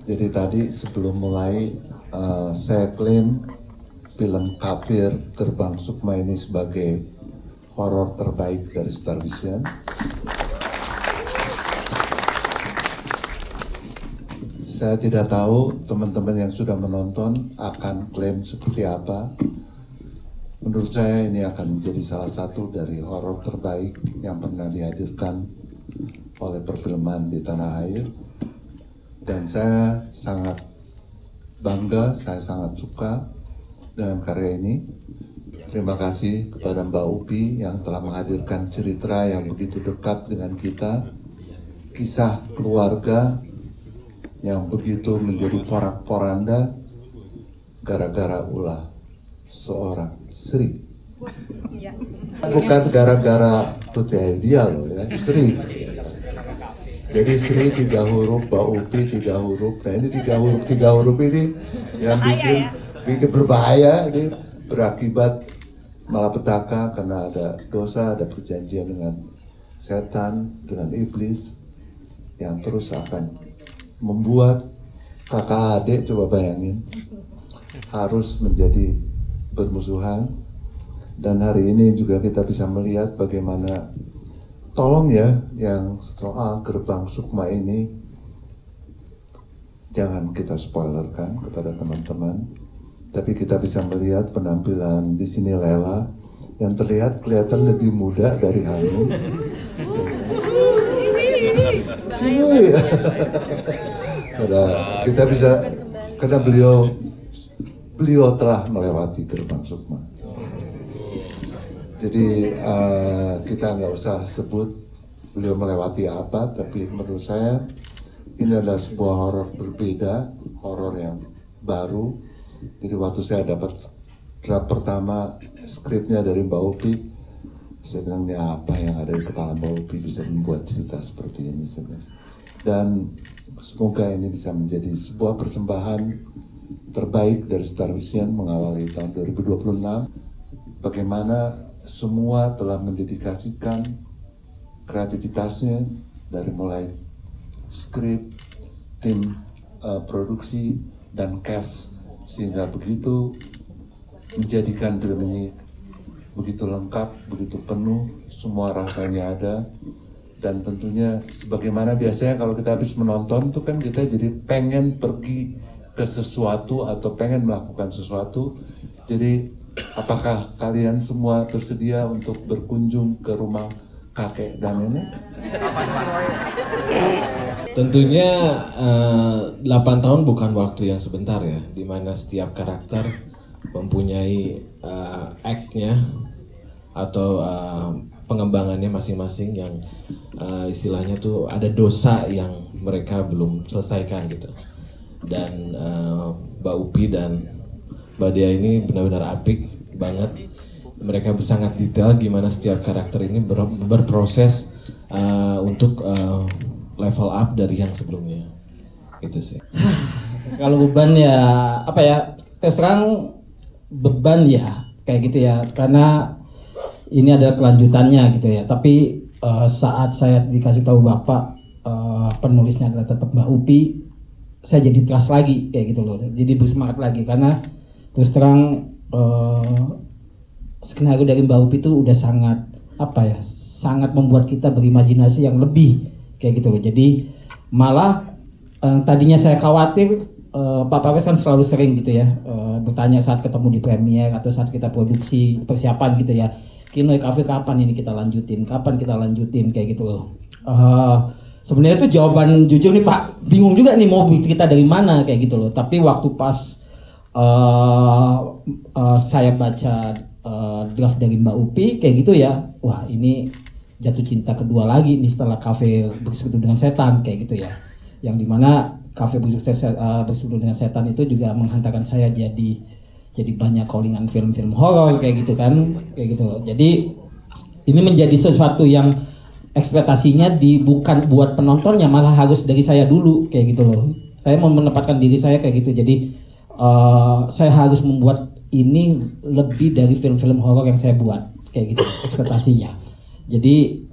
Jadi tadi sebelum mulai saya klaim film Kafir Gerbang Sukma ini sebagai horor terbaik dari Star Vision. Saya tidak tahu teman-teman yang sudah menonton akan klaim seperti apa. Menurut saya ini akan menjadi salah satu dari horor terbaik yang pernah dihadirkan oleh perfilman di tanah air. Dan saya sangat bangga, saya sangat suka dengan karya ini. Terima kasih kepada Mbak Upi yang telah menghadirkan cerita yang begitu dekat dengan kita. Kisah keluarga yang begitu menjadi porak-poranda gara-gara ulah seorang Sri. Bukan gara-gara Tuti Aidia loh ya, Sri. Jadi Sri 3 huruf, Mbak Upi 3 huruf. Nah ini 3 huruf ini yang bikin berbahaya, ini berakibat malapetaka karena ada dosa, ada perjanjian dengan setan, dengan iblis yang terus akan membuat kakak adik, coba bayangin, harus menjadi bermusuhan. Dan hari ini juga kita bisa melihat bagaimana, tolong ya, yang soal Gerbang Sukma ini jangan kita spoilerkan kepada teman-teman, tapi kita bisa melihat penampilan di sini Lela yang kelihatan lebih muda dari Hanum. Kita bisa, karena beliau telah melewati Gerbang Sukma. Jadi kita nggak usah sebut beliau melewati apa, tapi menurut saya ini adalah sebuah horor berbeda, horor yang baru. Jadi waktu saya dapat draft pertama skripnya dari Mbak Upi, saya bilang ini apa yang ada di kepala Mbak Upi bisa membuat cerita seperti ini sebenarnya. Dan semoga ini bisa menjadi sebuah persembahan terbaik dari Star Vision mengawali tahun 2026. Bagaimana semua telah mendedikasikan kreativitasnya dari mulai skrip, tim produksi, dan cast, sehingga begitu menjadikan film ini begitu lengkap, begitu penuh, semua rasanya ada. Dan tentunya sebagaimana biasanya kalau kita habis menonton itu kan kita jadi pengen pergi ke sesuatu atau pengen melakukan sesuatu. Jadi apakah kalian semua bersedia untuk berkunjung ke rumah kakek dan nenek? Tentunya 8 tahun bukan waktu yang sebentar ya, di mana setiap karakter mempunyai act-nya atau pengembangannya masing-masing yang istilahnya tuh ada dosa yang mereka belum selesaikan gitu. Dan Mbak Upi dan Mbak Dia ini benar-benar apik banget. Mereka sangat detail gimana setiap karakter ini berproses untuk level up dari yang sebelumnya. Itu sih. Kalau beban ya apa ya, terus terang beban ya kayak gitu ya, karena ini adalah kelanjutannya gitu ya. Tapi saat saya dikasih tahu Bapak penulisnya adalah tetap Mbak Upi, saya jadi trust lagi kayak gitu loh. Jadi bersemangat lagi karena terus terang skenario dari Mbak Upi itu udah sangat apa ya, sangat membuat kita berimajinasi yang lebih kayak gitu loh. Jadi malah tadinya saya khawatir, Pak Pares kan selalu sering gitu ya bertanya saat ketemu di premiere atau saat kita produksi persiapan gitu ya, Kinoy Cafe kapan ini kita lanjutin, kayak gitu loh. Sebenarnya itu jawaban jujur nih Pak, bingung juga nih mau cerita dari mana kayak gitu loh. Tapi waktu pas saya baca draft dari Mbak Upi kayak gitu ya, wah ini jatuh cinta kedua lagi nih setelah Cafe Bersekutu dengan Setan kayak gitu ya. Yang dimana Cafe Bersekutu dengan Setan itu juga menghantarkan saya jadi banyak callingan film-film horor kayak gitu kan, kayak gitu. Jadi ini menjadi sesuatu yang ekspektasinya bukan buat penontonnya, malah harus dari saya dulu kayak gitu loh. Saya mau menempatkan diri saya kayak gitu. Jadi saya harus membuat ini lebih dari film-film horor yang saya buat kayak gitu ekspektasinya. Jadi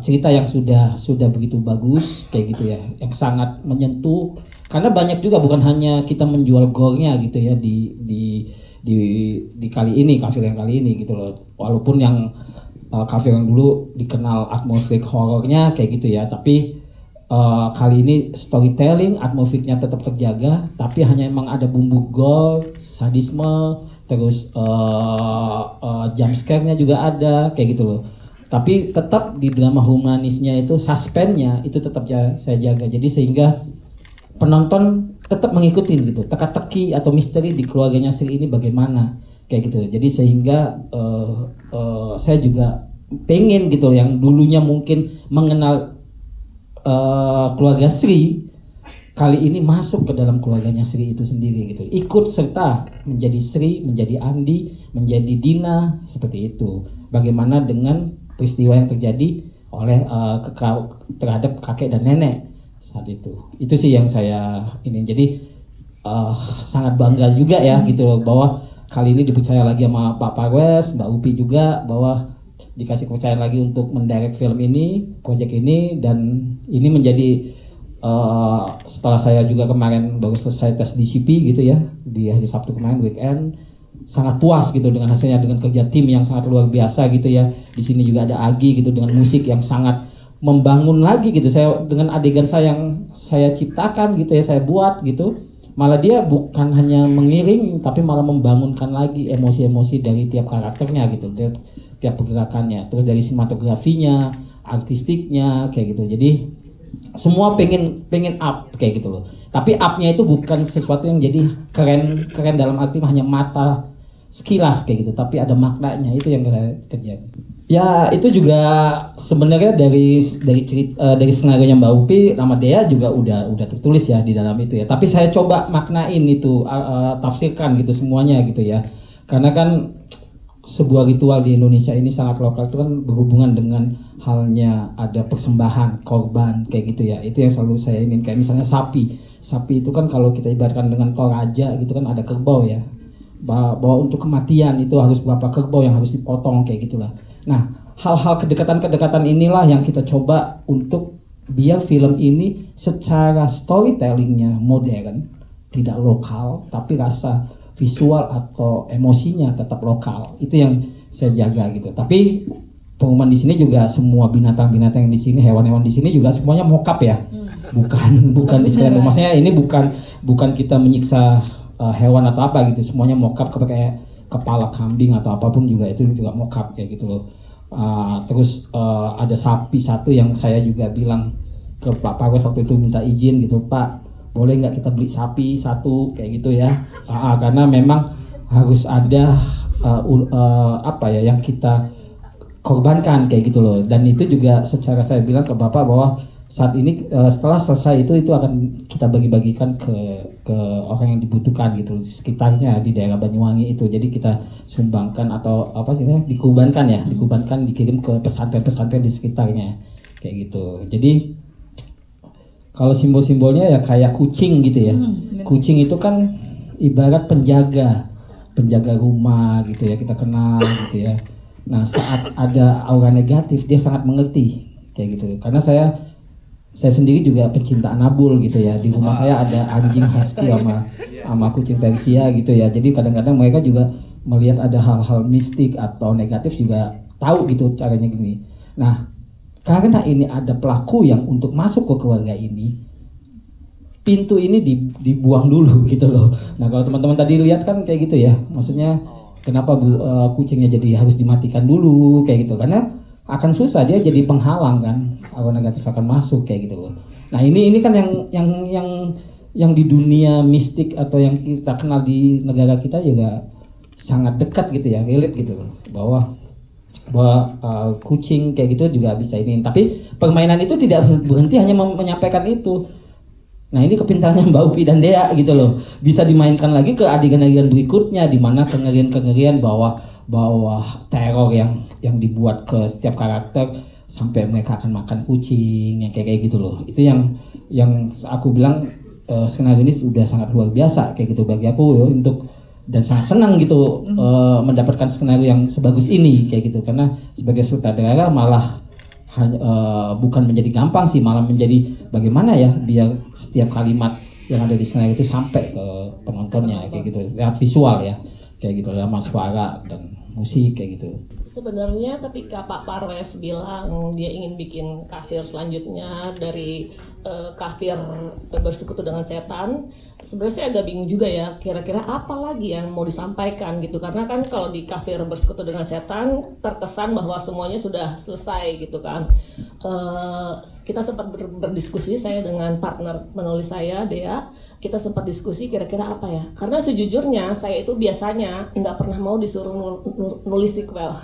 cerita yang sudah begitu bagus kayak gitu ya, yang sangat menyentuh. Karena banyak juga bukan hanya kita menjual gore-nya gitu ya di kali ini, kafir yang kali ini gitu loh. Walaupun yang kafir yang dulu dikenal atmosferik horornya kayak gitu ya, tapi kali ini storytelling, atmosferiknya tetap terjaga, tapi hanya emang ada bumbu gore, sadisme, terus jump scare-nya juga ada kayak gitu loh. Tapi tetap di drama humanisnya itu, suspense-nya itu tetap saya jaga. Jadi sehingga penonton tetap mengikuti gitu, teka-teki atau misteri di keluarganya Sri ini bagaimana kayak gitu. Jadi sehingga saya juga pengen gitu, yang dulunya mungkin mengenal keluarga Sri, kali ini masuk ke dalam keluarganya Sri itu sendiri gitu, ikut serta menjadi Sri, menjadi Andi, menjadi Dina, seperti itu. Bagaimana dengan peristiwa yang terjadi oleh terhadap kakek dan nenek saat itu sih yang saya ini. Jadi sangat bangga juga ya gitu loh, bahwa kali ini dipercaya lagi sama Pak Parwes, Mbak Upi juga, bahwa dikasih kepercayaan lagi untuk mendirect film ini, proyek ini. Dan ini menjadi setelah saya juga kemarin baru selesai tes DCP gitu ya, di hari Sabtu kemarin weekend, sangat puas gitu dengan hasilnya, dengan kerja tim yang sangat luar biasa gitu ya. Di sini juga ada Agi gitu dengan musik yang sangat membangun lagi gitu. Saya dengan adegan saya yang saya ciptakan gitu ya, saya buat gitu, malah dia bukan hanya mengiring tapi malah membangunkan lagi emosi-emosi dari tiap karakternya gitu, tiap pergerakannya, terus dari sinematografinya, artistiknya kayak gitu. Jadi semua pengen up kayak gitu loh. Tapi upnya itu bukan sesuatu yang jadi keren dalam arti hanya mata sekilas kayak gitu, tapi ada maknanya. Itu yang saya kerjakan. Ya itu juga sebenarnya dari cerita, dari skenario Mbak Upi, nama Dea juga udah tertulis ya di dalam itu ya. Tapi saya coba maknain itu, tafsirkan gitu semuanya gitu ya. Karena kan sebuah ritual di Indonesia ini sangat lokal, itu kan berhubungan dengan halnya ada persembahan, korban kayak gitu ya. Itu yang selalu saya ingin, kayak misalnya sapi itu kan kalau kita ibaratkan dengan toraja gitu kan, ada kerbau ya, bahwa untuk kematian itu harus berapa kerbau yang harus dipotong kayak gitulah. Nah, hal-hal kedekatan inilah yang kita coba untuk biar film ini secara storytellingnya modern, tidak lokal, tapi rasa visual atau emosinya tetap lokal. Itu yang saya jaga gitu. Tapi pengumuman di sini juga semua binatang-binatang yang di sini, hewan-hewan di sini juga semuanya mocap ya. Bukan istilahnya, maksudnya ini bukan kita menyiksa hewan atau apa gitu. Semuanya mocap, kayak kepala kambing atau apapun juga itu juga mocap kayak gitu loh. Terus ada sapi satu yang saya juga bilang ke Pak Parwes waktu itu, minta izin gitu, Pak, boleh nggak kita beli sapi satu kayak gitu ya, karena memang harus ada apa ya yang kita korbankan kayak gitu loh. Dan itu juga secara saya bilang ke Bapak bahwa saat ini setelah selesai itu akan kita bagi-bagikan ke orang yang dibutuhkan gitu di sekitarnya di daerah Banyuwangi itu. Jadi kita sumbangkan atau apa sih dikubankan ya, dikirim ke pesantren-pesantren di sekitarnya kayak gitu. Jadi kalau simbol-simbolnya ya kayak kucing gitu ya. Kucing itu kan ibarat penjaga rumah gitu ya, kita kenal gitu ya. Nah, saat ada aura negatif dia sangat mengerti kayak gitu. Karena saya sendiri juga pencinta anabul gitu ya. Di rumah saya ada anjing husky sama kucing Persia gitu ya. Jadi kadang-kadang mereka juga melihat ada hal-hal mistik atau negatif juga tahu gitu caranya gini. Nah, karena ini ada pelaku yang untuk masuk ke keluarga ini, pintu ini dibuang dulu gitu loh. Nah, kalau teman-teman tadi lihat kan kayak gitu ya. Maksudnya kenapa kucingnya jadi harus dimatikan dulu kayak gitu, karena akan susah, dia jadi penghalang kan, aura negatif akan masuk kayak gitu loh. Nah, ini kan yang di dunia mistik atau yang kita kenal di negara kita juga sangat dekat gitu ya, relate gitu loh, bahwa kucing kayak gitu juga bisa ini. Tapi permainan itu tidak berhenti hanya menyampaikan itu. Nah, ini kepintarannya Mbak Upi dan Dea gitu loh, bisa dimainkan lagi ke adegan-adegan berikutnya, di mana kengerian-kengerian bahwa teror yang dibuat ke setiap karakter sampai mereka akan makan kucing yang kayak gitu loh. Itu yang aku bilang skenario ini sudah sangat luar biasa kayak gitu bagi aku ya, dan sangat senang gitu mendapatkan skenario yang sebagus ini kayak gitu. Karena sebagai sutradara malah bukan menjadi gampang sih, malah menjadi bagaimana ya biar setiap kalimat yang ada di skenario itu sampai ke penontonnya kayak gitu, lihat visual ya kayak gitu, dalam suara dan musik kayak gitu. Sebenarnya ketika Pak Parwes bilang dia ingin bikin kafir selanjutnya dari kafir bersekutu dengan setan, sebenarnya saya agak bingung juga ya, kira-kira apa lagi yang mau disampaikan gitu, karena kan kalau di kafir bersekutu dengan setan terkesan bahwa semuanya sudah selesai gitu kan. Kita sempat berdiskusi, saya dengan partner menulis saya, Dea, kita sempat diskusi kira-kira apa ya, karena sejujurnya saya itu biasanya nggak pernah mau disuruh nulis sequel.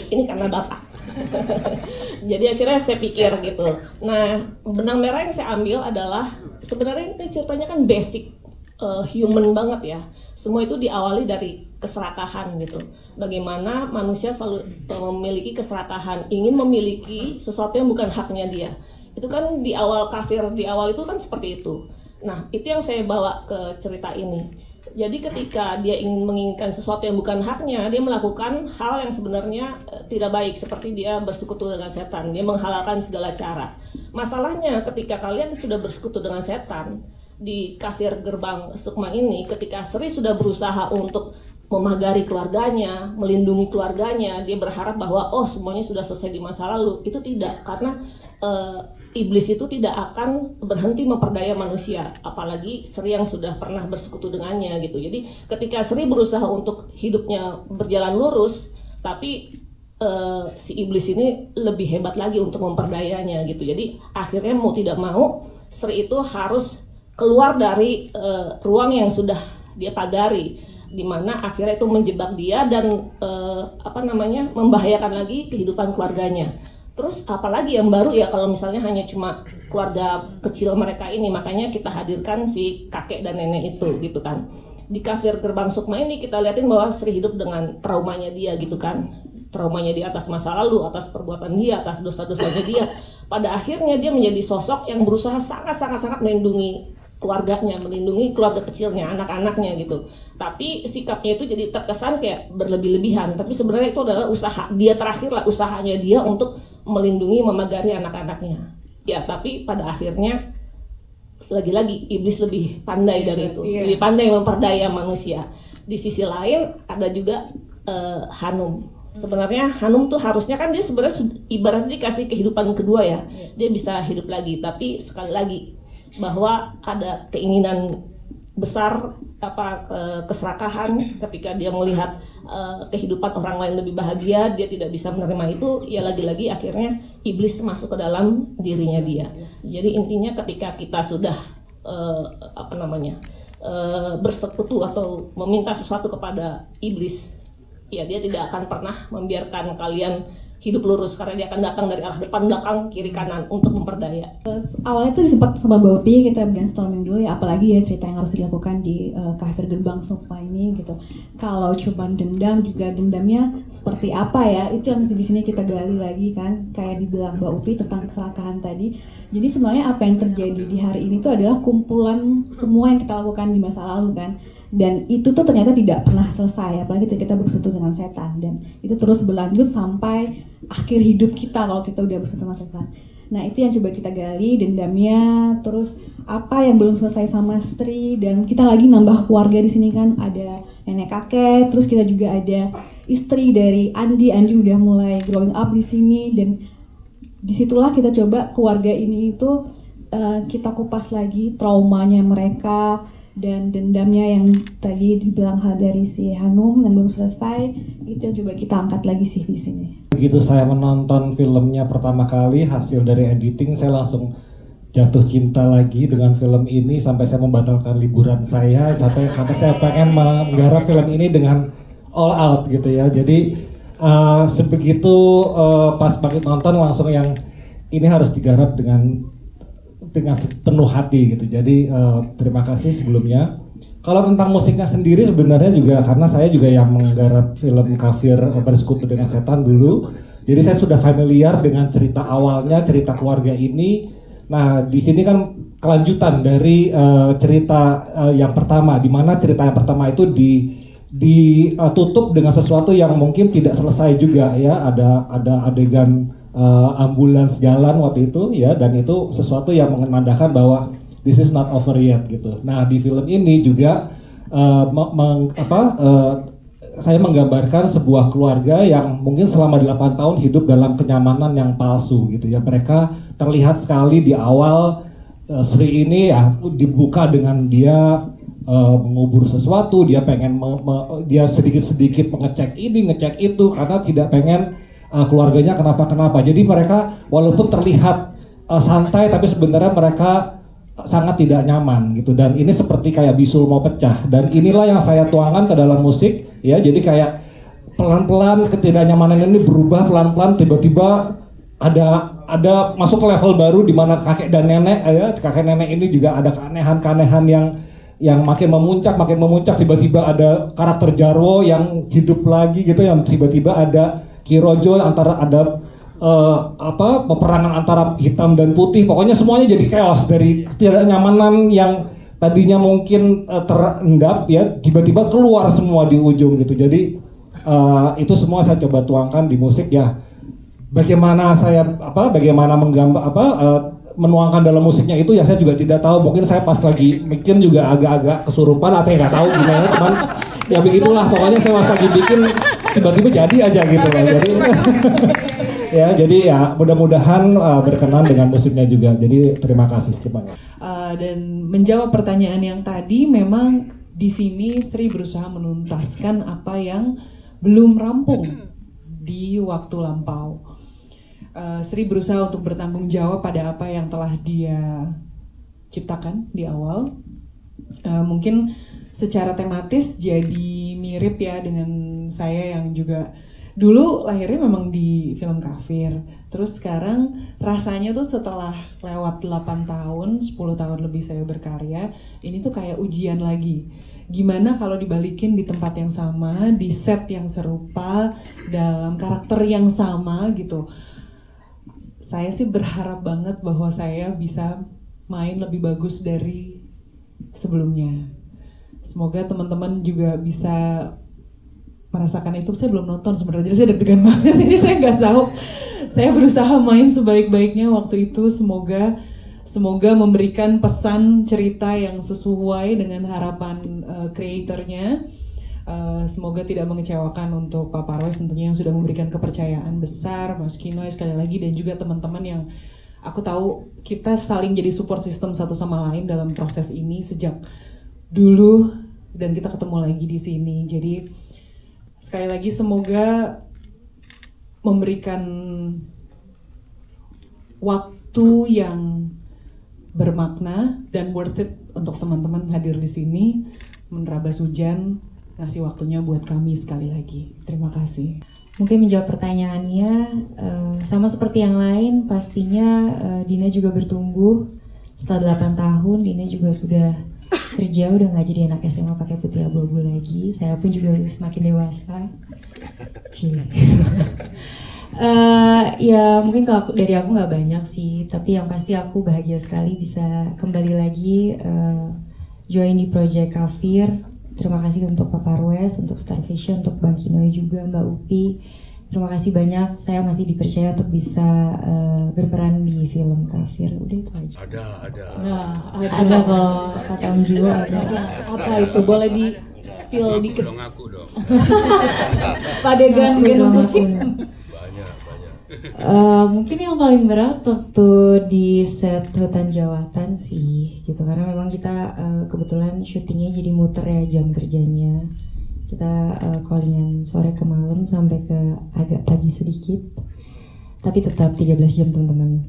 Ini karena bapak. Jadi akhirnya saya pikir gitu. Nah, benang merah yang saya ambil adalah sebenarnya ini ceritanya kan basic, human banget ya. Semua itu diawali dari keserakahan gitu. Bagaimana manusia selalu memiliki keserakahan, ingin memiliki sesuatu yang bukan haknya dia. Itu kan di awal kafir, di awal itu kan seperti itu. Nah, itu yang saya bawa ke cerita ini. Jadi ketika dia ingin menginginkan sesuatu yang bukan haknya, dia melakukan hal yang sebenarnya tidak baik, seperti dia bersekutu dengan setan, dia menghalalkan segala cara. Masalahnya ketika kalian sudah bersekutu dengan setan, di kafir gerbang Sukma ini, ketika Sri sudah berusaha untuk memagari keluarganya, melindungi keluarganya, dia berharap bahwa oh semuanya sudah selesai di masa lalu. Itu tidak, karena iblis itu tidak akan berhenti memperdaya manusia, apalagi Sri yang sudah pernah bersekutu dengannya gitu. Jadi ketika Sri berusaha untuk hidupnya berjalan lurus, tapi si iblis ini lebih hebat lagi untuk memperdayanya gitu. Jadi akhirnya mau tidak mau Sri itu harus keluar dari ruang yang sudah dia pagari, di mana akhirnya itu menjebak dia dan membahayakan lagi kehidupan keluarganya. Terus apalagi yang baru ya kalau misalnya hanya cuma keluarga kecil mereka ini, makanya kita hadirkan si kakek dan nenek itu gitu kan. Di kafir gerbang Sukma ini kita liatin bahwa Sri hidup dengan traumanya dia gitu kan. Traumanya dia atas masa lalu, atas perbuatan dia, atas dosa-dosanya dia. Pada akhirnya dia menjadi sosok yang berusaha sangat melindungi keluarganya, melindungi keluarga kecilnya, anak-anaknya gitu. Tapi sikapnya itu jadi terkesan kayak berlebih-lebihan. Tapi sebenarnya itu adalah usaha dia terakhir lah, usahanya dia untuk melindungi, memagari anak-anaknya. Ya, tapi pada akhirnya lagi-lagi iblis lebih pandai dari itu, lebih pandai memperdaya manusia. Di sisi lain ada juga Hanum. Sebenarnya Hanum tuh harusnya kan dia sebenarnya ibaratnya dikasih kehidupan kedua ya, dia bisa hidup lagi. Tapi sekali lagi bahwa ada keinginan besar keserakahan ketika dia melihat kehidupan orang lain lebih bahagia, dia tidak bisa menerima itu, ya lagi-lagi akhirnya iblis masuk ke dalam dirinya dia. Jadi intinya ketika kita sudah bersekutu atau meminta sesuatu kepada iblis, ya dia tidak akan pernah membiarkan kalian hidup lurus, karena dia akan datang dari arah depan, belakang, kiri, kanan untuk memperdaya. Awalnya tuh sempat sama Mbak Upi kita brainstorming dulu ya, apalagi ya cerita yang harus dilakukan di kafir gerbang Sukma ini gitu. Kalau cuma dendam, juga dendamnya seperti apa ya, itu yang di sini kita gali lagi kan, kayak dibilang Mbak Upi tentang keserakahan tadi. Jadi sebenarnya apa yang terjadi di hari ini tuh adalah kumpulan semua yang kita lakukan di masa lalu kan. Dan itu tuh ternyata tidak pernah selesai, apalagi ketika kita bersekutu dengan setan, dan itu terus berlanjut sampai akhir hidup kita kalau kita udah bersekutu dengan setan. Nah itu yang coba kita gali, dendamnya, terus apa yang belum selesai sama Sri, dan kita lagi nambah keluarga di sini kan, ada nenek kakek, terus kita juga ada istri dari Andi udah mulai growing up di sini, dan disitulah kita coba keluarga ini itu kita kupas lagi traumanya mereka dan dendamnya yang tadi dibilang hal dari si Hanum yang belum selesai, itu yang coba kita angkat lagi sih di sini. Begitu saya menonton filmnya pertama kali, hasil dari editing, saya langsung jatuh cinta lagi dengan film ini sampai saya membatalkan liburan saya, sampai saya pengen menggarap film ini dengan all out gitu ya. Jadi sebegitu pas banget nonton langsung yang ini harus digarap dengan sepenuh hati gitu. Jadi terima kasih sebelumnya. Kalau tentang musiknya sendiri sebenarnya juga karena saya juga yang menggarap film kafir bersekutu dengan setan dulu. Jadi saya sudah familiar dengan cerita awalnya, cerita keluarga ini. Nah, di sini kan kelanjutan dari cerita yang pertama, di mana cerita yang pertama itu ditutup dengan sesuatu yang mungkin tidak selesai juga ya. Ada adegan ambulans jalan waktu itu ya, dan itu sesuatu yang menandakan bahwa this is not over yet gitu. Nah di film ini juga saya menggambarkan sebuah keluarga yang mungkin selama 8 tahun hidup dalam kenyamanan yang palsu gitu ya. Mereka terlihat sekali di awal Sri ini ya dibuka dengan dia mengubur sesuatu, dia pengen dia sedikit-sedikit mengecek ini, ngecek itu karena tidak pengen keluarganya kenapa-kenapa. Jadi mereka walaupun terlihat santai tapi sebenarnya mereka sangat tidak nyaman gitu, dan ini seperti kayak bisul mau pecah, dan inilah yang saya tuangkan ke dalam musik ya. Jadi kayak pelan-pelan ketidaknyamanan ini berubah pelan-pelan, tiba-tiba ada masuk ke level baru di mana kakek dan nenek ya, kakek nenek ini juga ada keanehan-keanehan yang makin memuncak, tiba-tiba ada karakter Jarwo yang hidup lagi gitu, yang tiba-tiba ada Kirojo, ada peperangan antara hitam dan putih, pokoknya semuanya jadi chaos dari ketidaknyamanan yang tadinya mungkin terendap ya, tiba-tiba keluar semua di ujung gitu. Jadi itu semua saya coba tuangkan di musik ya. Bagaimana menuangkan dalam musiknya itu ya saya juga tidak tahu. Mungkin saya pas lagi bikin juga agak-agak kesurupan atau nggak tahu gimana, teman. Ya begitulah, pokoknya saya pas lagi bikin tiba-tiba jadi aja gitu loh. Jadi ya mudah-mudahan berkenan dengan musiknya juga. Jadi terima kasih Stepan. Dan menjawab pertanyaan yang tadi, memang di sini Sri berusaha menuntaskan apa yang belum rampung di waktu lampau. Sri berusaha untuk bertanggung jawab pada apa yang telah dia ciptakan di awal. Mungkin secara tematis jadi mirip ya dengan saya yang juga dulu lahirnya memang di film Kafir. Terus sekarang rasanya tuh setelah lewat 8 tahun, 10 tahun lebih saya berkarya, ini tuh kayak ujian lagi. Gimana kalau dibalikin di tempat yang sama, di set yang serupa, dalam karakter yang sama gitu. Saya sih berharap banget bahwa saya bisa main lebih bagus dari sebelumnya. Semoga teman-teman juga bisa merasakan itu. Saya belum nonton sebenarnya, jadi saya deg-degan banget. Jadi saya nggak tahu. Saya berusaha main sebaik-baiknya waktu itu. Semoga memberikan pesan cerita yang sesuai dengan harapan kreatornya. Semoga tidak mengecewakan untuk Pak Parwes tentunya yang sudah memberikan kepercayaan besar, Mas Kinoy sekali lagi, dan juga teman-teman yang aku tahu kita saling jadi support system satu sama lain dalam proses ini sejak dulu, dan kita ketemu lagi di sini. Jadi sekali lagi semoga memberikan waktu yang bermakna dan worth it untuk teman-teman hadir di sini, menerabas hujan, ngasih waktunya buat kami sekali lagi. Terima kasih. Mungkin menjawab pertanyaannya, sama seperti yang lain, pastinya Dina juga bertumbuh. Setelah 8 tahun, Dina juga sudah kerja, udah nggak jadi anak SMA pakai putih abu-abu lagi. Saya pun juga semakin dewasa. Ya mungkin kalau dari aku nggak banyak sih, tapi yang pasti aku bahagia sekali bisa kembali lagi join di Project Kafir. Terima kasih untuk Pak Parwes, untuk Star Vision, untuk Bang Kinoy juga, Mbak Upi. Terima kasih banyak, saya masih dipercaya untuk bisa berperan di film Kafir. Udah itu aja. Ada kalau kata Om Jiwa ada. Apa itu? Boleh di spill dikit? Ngaku dong. Padegan gendong kucing? Mungkin yang paling berat waktu di set Hutan Jawatan sih gitu, karena memang kita kebetulan syutingnya jadi muter ya jam kerjanya. Kita callingan sore ke malam sampai ke agak pagi sedikit, tapi tetap 13 jam teman-teman.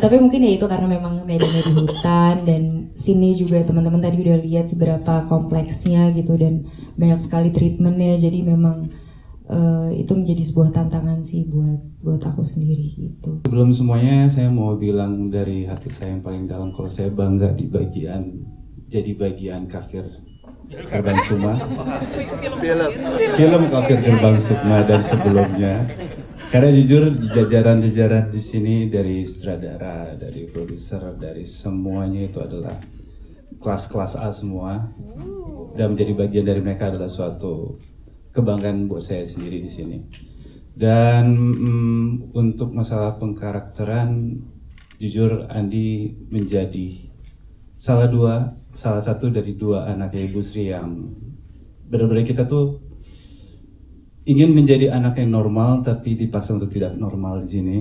Tapi mungkin ya itu karena memang medannya di hutan, dan sini juga teman-teman tadi udah lihat seberapa kompleksnya gitu, dan banyak sekali treatmentnya. Jadi memang itu menjadi sebuah tantangan sih buat aku sendiri gitu. Sebelum semuanya saya mau bilang dari hati saya yang paling dalam kalau saya bangga jadi bagian Kafir Gerbang Sukma. Film Kafir Gerbang Sukma dan sebelumnya. Karena jujur jajaran-jajaran di sini dari sutradara, dari produser, dari semuanya itu adalah kelas-kelas A semua. Dan menjadi bagian dari mereka adalah suatu kebanggaan buat saya sendiri di sini. Dan untuk masalah pengkarakteran, jujur Andi menjadi salah satu dari dua anaknya Ibu Sri yang benar-benar kita tuh ingin menjadi anak yang normal tapi dipaksa untuk tidak normal di sini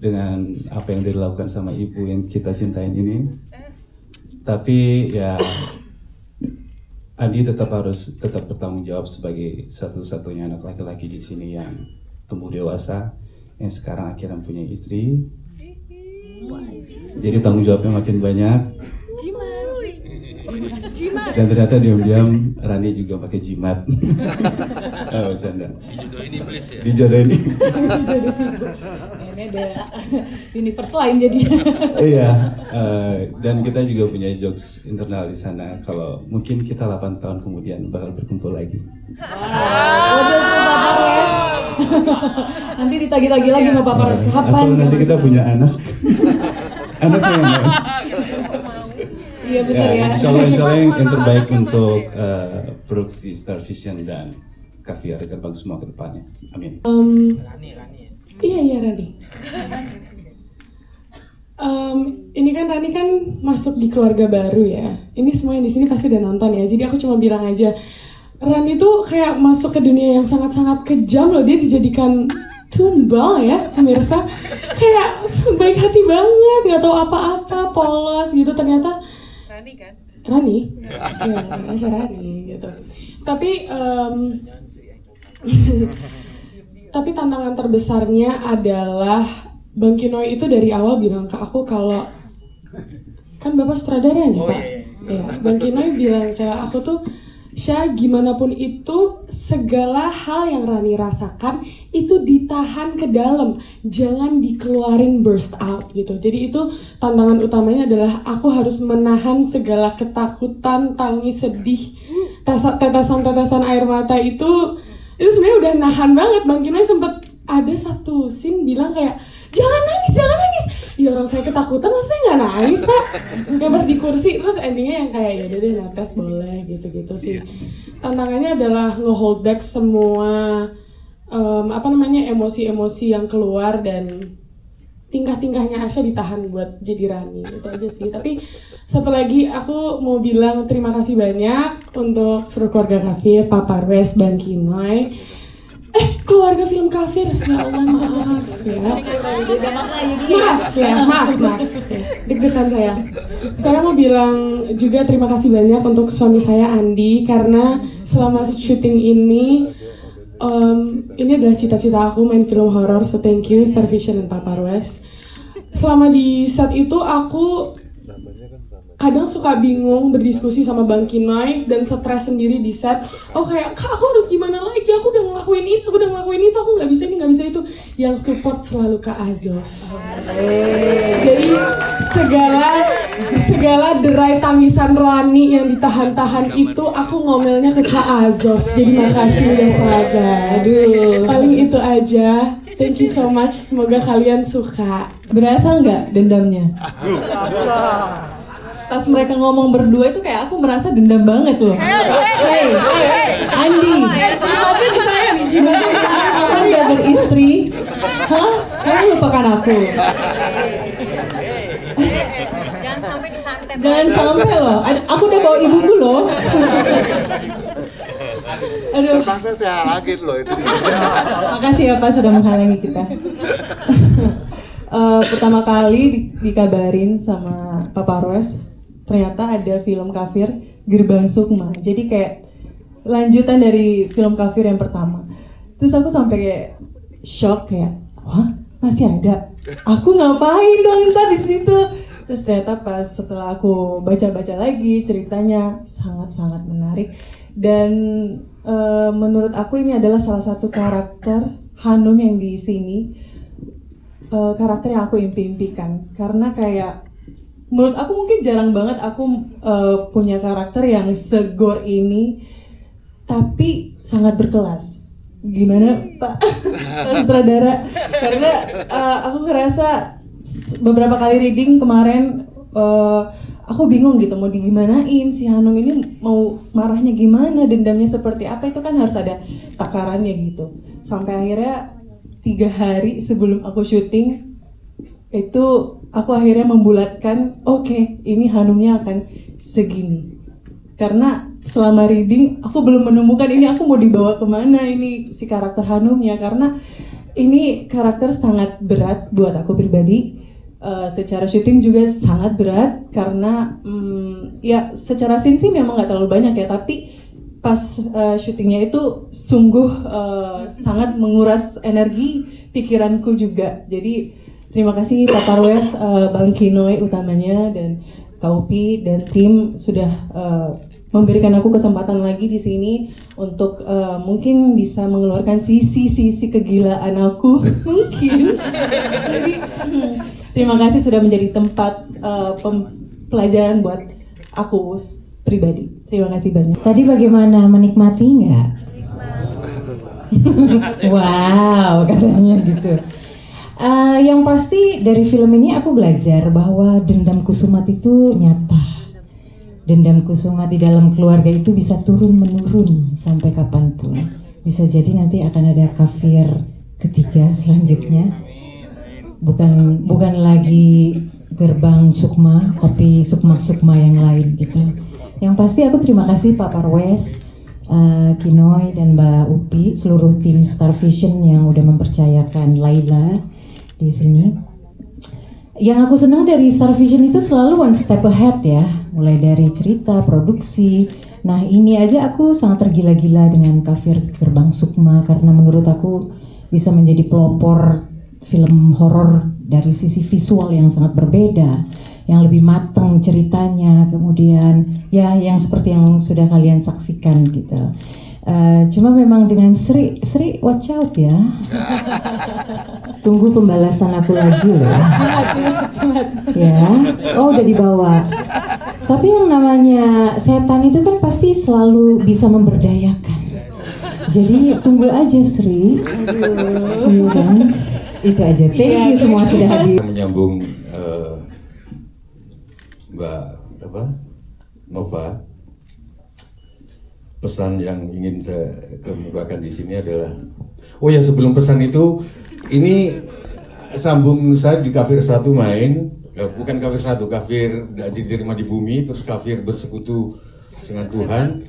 dengan apa yang dilakukan sama ibu yang kita cintain ini. Tapi ya Andi tetap bertanggung jawab sebagai satu-satunya anak laki-laki di sini yang tumbuh dewasa, yang sekarang akhirnya punya istri. Jadi tanggung jawabnya makin banyak. Dan ternyata diam-diam Rani juga pakai jimat. Oh, bercanda. Dijodohin iblis ya? Dijodohin. Ini ada universe lain jadi. Iya, dan kita juga punya jokes internal di sana. Kalau mungkin kita 8 tahun kemudian bakal berkumpul lagi. Waduh, Pak Parwes. Nanti ditagi-tagi lagi sama Pak Parwes. Kapan? Atau nanti kita punya anak. Anaknya yang lain. Iya benar ya. Insya Allah yang terbaik untuk produksi Star Vision dan Caviar Gerbang semua ke depannya. Amin. Iya Rani. Ini kan Rani kan masuk di keluarga baru ya. Ini semua yang di sini pasti udah nonton ya. Jadi aku cuma bilang aja, Rani tuh kayak masuk ke dunia yang sangat-sangat kejam loh. Dia dijadikan tumbal ya pemirsa. Kayak baik hati banget, nggak tahu apa-apa, polos gitu. Ternyata Rani kan? Rani? Ya, Rasha Rani gitu. Tapi tantangan terbesarnya adalah Bang Kinoy itu dari awal bilang ke aku kalau kan Bapak sutradara nih Pak. Ya, Bang Kinoy bilang ke aku tuh, Syah, gimana pun itu segala hal yang Rani rasakan itu ditahan ke dalam, jangan dikeluarin burst out gitu. Jadi itu tantangan utamanya adalah aku harus menahan segala ketakutan, tangis, sedih, tetesan-tetesan air mata itu sebenarnya udah nahan banget. Bang Kinoy sempet ada satu scene bilang kayak jangan nangis. Ya orang saya ketakutan, masa saya nggak nangis Pak? Ya pas di kursi, terus endingnya yang kayak ya udah deh netes boleh gitu-gitu sih. Tantangannya adalah nge-hold back semua emosi-emosi yang keluar dan tingkah-tingkahnya Asya ditahan buat jadi Rani, itu aja sih. Tapi satu lagi aku mau bilang terima kasih banyak untuk seluruh keluarga Kafir, Pak Parwes, Bang Kinoy. Keluarga film Kafir, ya Allah maaf ya. Maaf. Deg-degan saya. Saya mau bilang juga terima kasih banyak untuk suami saya Andi karena selama syuting ini adalah cita-cita aku main film horor, so thank you Star Vision dan Pak Parwes. Selama di set itu aku kadang suka bingung berdiskusi sama Bang Kinoy dan stres sendiri di set. Oh kayak, Kak aku harus gimana lagi, aku udah ngelakuin itu, aku nggak bisa ini, nggak bisa itu. Yang support selalu Kak Azof. Jadi segala derai tangisan Rani yang ditahan-tahan itu aku ngomelnya ke Kak Azof. Jadi makasih udah sabar. Paling itu aja. Thank you so much, semoga kalian suka. Berasa nggak dendamnya? Pas mereka ngomong berdua itu kayak aku merasa dendam banget loh. Hey, Andi, Jimatnya di saya nih, jimatnya di saya. Kamu udah beristri? Hah? Kamu lupakan aku? Jangan sampai disantet. Jangan sampai loh. Aku udah bawa ibuku loh. Aduh. Terpaksa saya halangin loh itu. Makasih ya Pak sudah menghalangi kita. Pertama kali dikabarin sama Pak Parwes, ternyata ada film Kafir Gerbang Sukma. Jadi kayak lanjutan dari film Kafir yang pertama. Terus aku sampai kayak shock kayak, wah masih ada. Aku ngapain dong ntar di situ? Terus ternyata pas setelah aku baca-baca lagi ceritanya sangat-sangat menarik. Dan menurut aku ini adalah salah satu karakter Hanum yang di sini. Karakter yang aku impi-impikan. Karena kayak menurut aku mungkin jarang banget aku punya karakter yang segor ini tapi sangat berkelas. Gimana Pak sutradara? Karena aku ngerasa beberapa kali reading kemarin aku bingung gitu mau digimanain si Hanum ini, mau marahnya gimana, dendamnya seperti apa, itu kan harus ada takarannya gitu. sampai akhirnya 3 hari sebelum aku syuting itu aku akhirnya membulatkan, oke, ini Hanumnya akan segini. Karena selama reading aku belum menemukan ini aku mau dibawa kemana ini si karakter Hanumnya, karena ini karakter sangat berat buat aku pribadi. Secara syuting juga sangat berat karena ya secara scene sih memang nggak terlalu banyak ya, tapi pas syutingnya itu sungguh sangat menguras energi pikiranku juga. Jadi terima kasih Pak Parwes, Bang Kinoy utamanya, dan Kak Upi dan tim sudah memberikan aku kesempatan lagi di sini untuk mungkin bisa mengeluarkan sisi-sisi kegilaan aku mungkin. Jadi terima kasih sudah menjadi tempat pelajaran buat aku pribadi. Terima kasih banyak. Tadi bagaimana, menikmati nggak? Wow, katanya gitu. Yang pasti dari film ini aku belajar bahwa dendam kusumat itu nyata. Dendam kusumat di dalam keluarga itu bisa turun menurun sampai kapanpun. Bisa jadi nanti akan ada kafir ketiga selanjutnya. Bukan lagi gerbang Sukma, tapi sukma-sukma yang lain gitu. Yang pasti aku terima kasih Pak Parwes, Kinoy dan Mbak Upi, seluruh tim Star Vision yang udah mempercayakan Laila di sini. Yang aku senang dari Star Vision itu selalu one step ahead ya, mulai dari cerita, produksi. Nah ini aja aku sangat tergila-gila dengan Kafir Gerbang Sukma karena menurut aku bisa menjadi pelopor film horor dari sisi visual yang sangat berbeda, yang lebih matang ceritanya, kemudian ya yang seperti yang sudah kalian saksikan gitu. Cuma memang dengan Sri watch out ya. Tunggu pembalasan aku lagi loh. Ya, oh udah dibawa. Tapi yang namanya setan itu kan pasti selalu bisa memberdayakan. Jadi tunggu aja Sri. Iya kan? Itu aja. Thank you semua sudah hadir. Menyambung Mbak Nova. Pesan yang ingin saya kemukakan di sini adalah, oh ya sebelum pesan itu, ini sambung saya di Kafir 1 main, bukan Kafir 1, Kafir tidak diterima di bumi, terus Kafir bersekutu dengan Tuhan,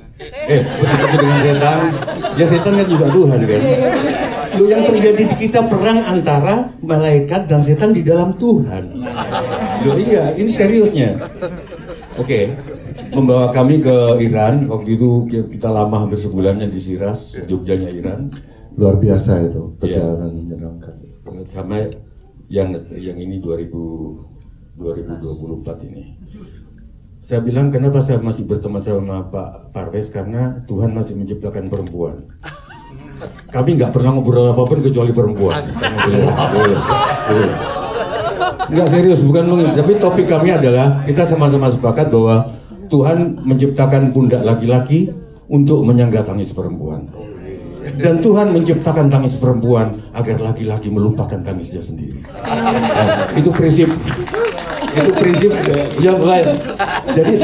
bersekutu dengan setan, ya setan kan juga Tuhan kan. Lo yang terjadi di kita perang antara malaikat dan setan di dalam Tuhan. Lo iya, ini seriusnya. Oke. Membawa kami ke Iran, waktu itu kita lama hampir sebulannya di Shiraz, Jogjanya Iran. Luar biasa itu perjalanan menyenangkan. Sama yang ini 2024 ini. Saya bilang kenapa saya masih berteman sama Pak Parwes, karena Tuhan masih menciptakan perempuan. Kami nggak pernah ngobrol apapun kecuali perempuan. Nggak serius, bukan tapi topik kami adalah kita sama-sama sepakat bahwa Tuhan menciptakan pundak laki-laki untuk menyangga tangis perempuan. Dan Tuhan menciptakan tangis perempuan agar laki-laki melupakan tangisnya sendiri. Nah, itu prinsip yang lain. Jadi